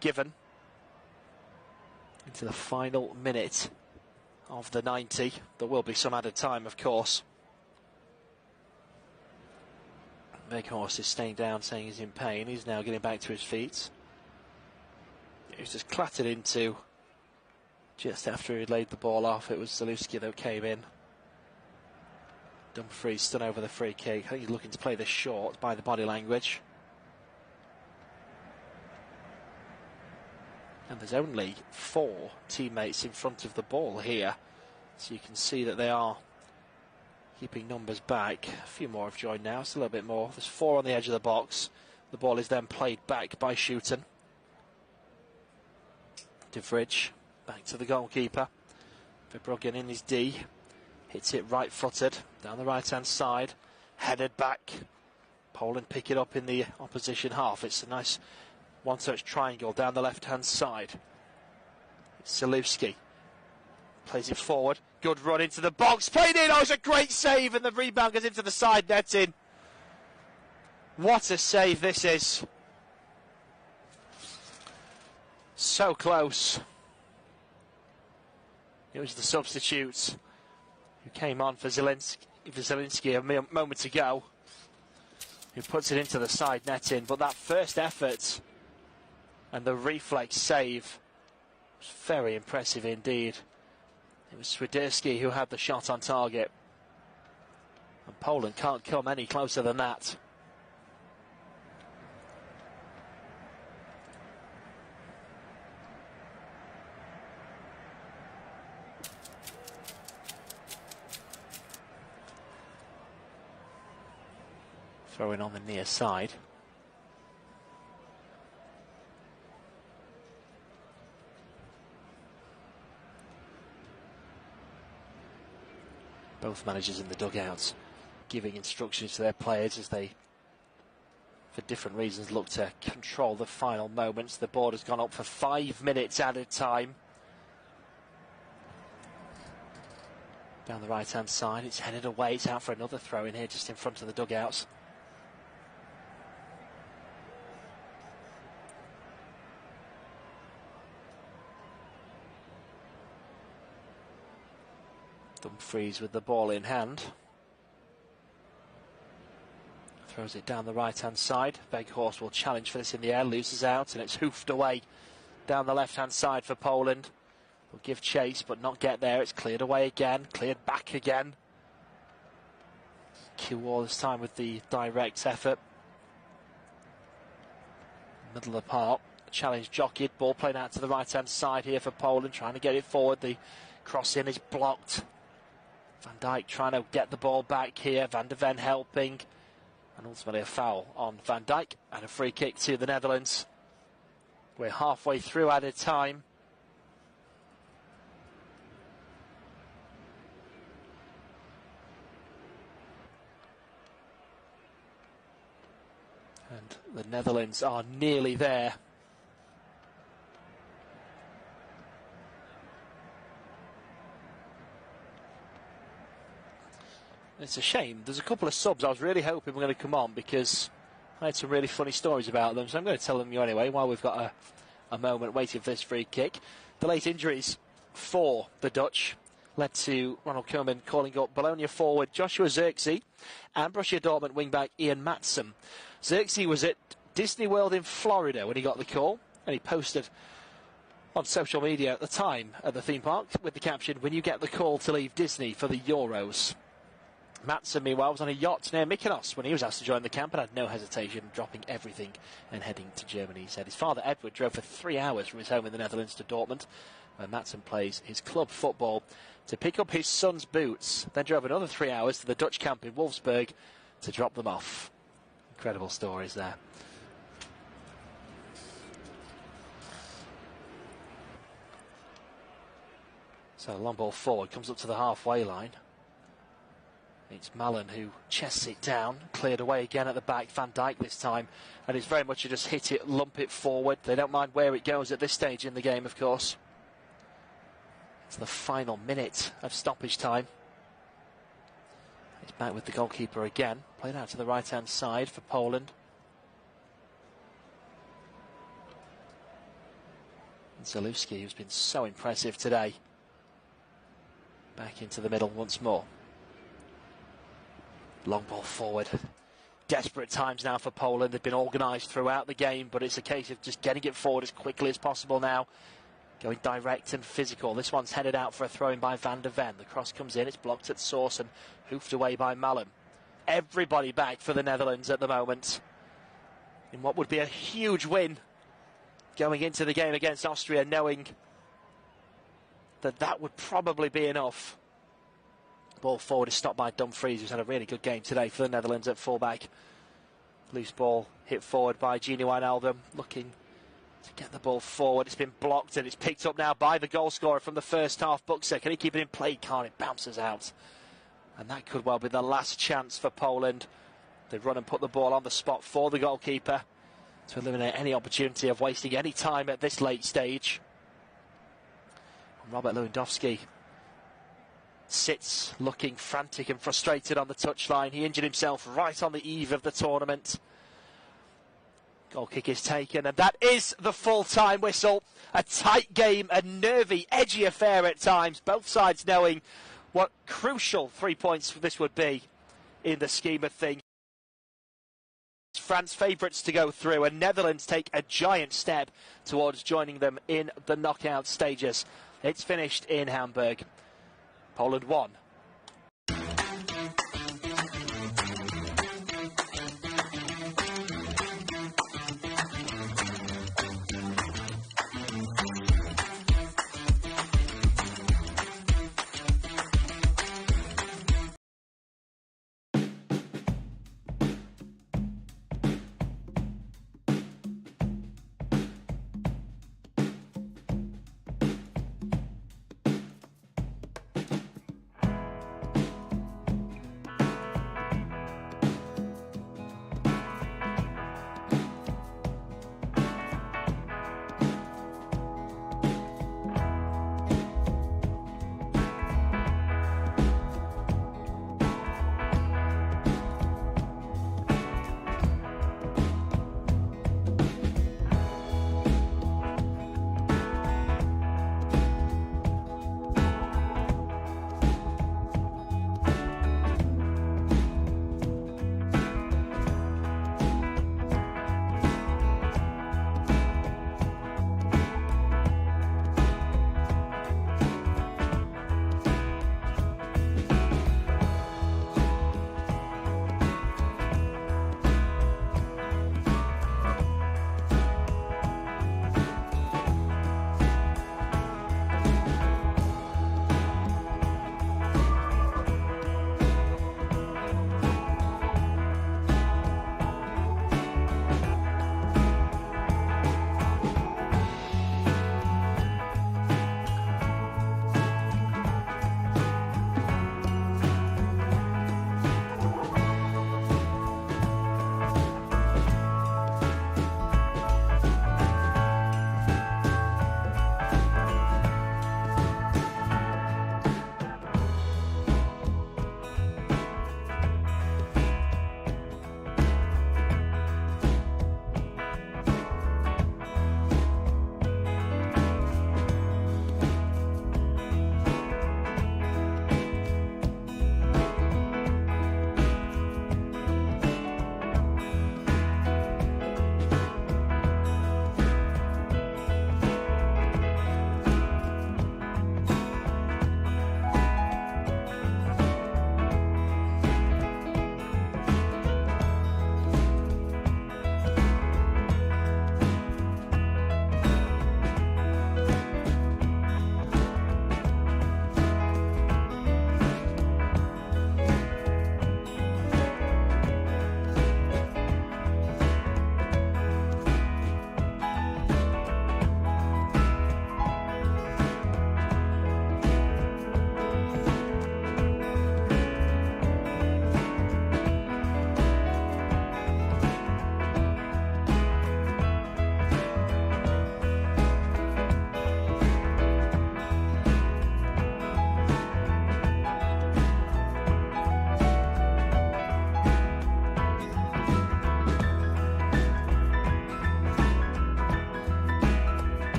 given. Into the final minute of the 90. There will be some added time, of course. Weghorst is staying down, saying he's in pain. He's now getting back to his feet. He was just clattered into just after he laid the ball off. It was Zalewski that came in. Dumfries stood over the free kick. I think he's looking to play this short by the body language. And there's only 4 teammates in front of the ball here. So you can see that they are keeping numbers back. A few more have joined now. It's a little bit more. There's 4 on the edge of the box. The ball is then played back by Schuiten. De Vrij back to the goalkeeper. Verbruggen in his D. Hits it right-footed, down the right-hand side, headed back. Poland pick it up in the opposition half. It's a nice one-touch triangle down the left-hand side. It's Zalewski. Plays it forward. Good run into the box. Played in. Oh, it's a great save, and the rebound goes into the side netting. What a save this is. So close. It was the substitutes who came on for Zielinski a moment ago, who puts it into the side netting. But that first effort and the reflex save was very impressive indeed. It was Swiderski who had the shot on target, and Poland can't come any closer than that. Throwing on the near side. Both managers in the dugouts giving instructions to their players as they, for different reasons, look to control the final moments. The board has gone up for 5 minutes added time. Down the right-hand side, it's headed away. It's out for another throw in here just in front of the dugouts. Dumfries with the ball in hand. Throws it down the right-hand side. Weghorst will challenge for this in the air, loses out, and it's hoofed away down the left-hand side for Poland. Will give chase, but not get there. It's cleared away again, cleared back again. Q all this time with the direct effort. Middle of the park. Challenge jockeyed. Ball playing out to the right-hand side here for Poland, trying to get it forward. The cross-in is blocked. Van Dijk trying to get the ball back here. Van der Ven helping. And ultimately a foul on Van Dijk and a free kick to the Netherlands. We're halfway through added time. And the Netherlands are nearly there. It's a shame. There's a couple of subs I was really hoping were going to come on because I had some really funny stories about them. So I'm going to tell them you anyway while we've got a moment waiting for this free kick. The late injuries for the Dutch led to Ronald Koeman calling up Bologna forward Joshua Zirkzee and Borussia Dortmund wing-back Ian Maatsen. Zirkzee was at Disney World in Florida when he got the call, and he posted on social media at the time at the theme park with the caption, "When you get the call to leave Disney for the Euros." Maatsen, meanwhile, was on a yacht near Mykonos when he was asked to join the camp and had no hesitation, dropping everything and heading to Germany. He said his father, Edward, drove for 3 hours from his home in the Netherlands to Dortmund, where Maatsen plays his club football, to pick up his son's boots, then drove another 3 hours to the Dutch camp in Wolfsburg to drop them off. Incredible stories there. So long ball forward, comes up to the halfway line. It's Malen who chests it down, cleared away again at the back, Van Dijk this time, and it's very much a just hit it, lump it forward. They don't mind where it goes at this stage in the game, of course. It's the final minute of stoppage time. It's back with the goalkeeper again, played out to the right-hand side for Poland. And Zalewski, who's been so impressive today, back into the middle once more. Long ball forward. Desperate times now for Poland. They've been organised throughout the game, but it's a case of just getting it forward as quickly as possible now. Going direct and physical. This one's headed out for a throw-in by Van der Ven. The cross comes in, it's blocked at source and hoofed away by Malen. Everybody back for the Netherlands at the moment, in what would be a huge win going into the game against Austria, knowing that that would probably be enough. Ball forward is stopped by Dumfries, who's had a really good game today for the Netherlands at fullback. Loose ball hit forward by Gini Wijnaldum, looking to get the ball forward. It's been blocked and it's picked up now by the goal scorer from the first half, Buxer. Can he keep it in play? Can't. It bounces out. And that could well be the last chance for Poland. They run and put the ball on the spot for the goalkeeper to eliminate any opportunity of wasting any time at this late stage. And Robert Lewandowski sits looking frantic and frustrated on the touchline. He injured himself right on the eve of the tournament. Goal kick is taken, and that is the full-time whistle. A tight game, a nervy, edgy affair at times. Both sides knowing what crucial 3 points this would be in the scheme of things. France favourites to go through, and Netherlands take a giant step towards joining them in the knockout stages. It's finished in Hamburg. Poland 1.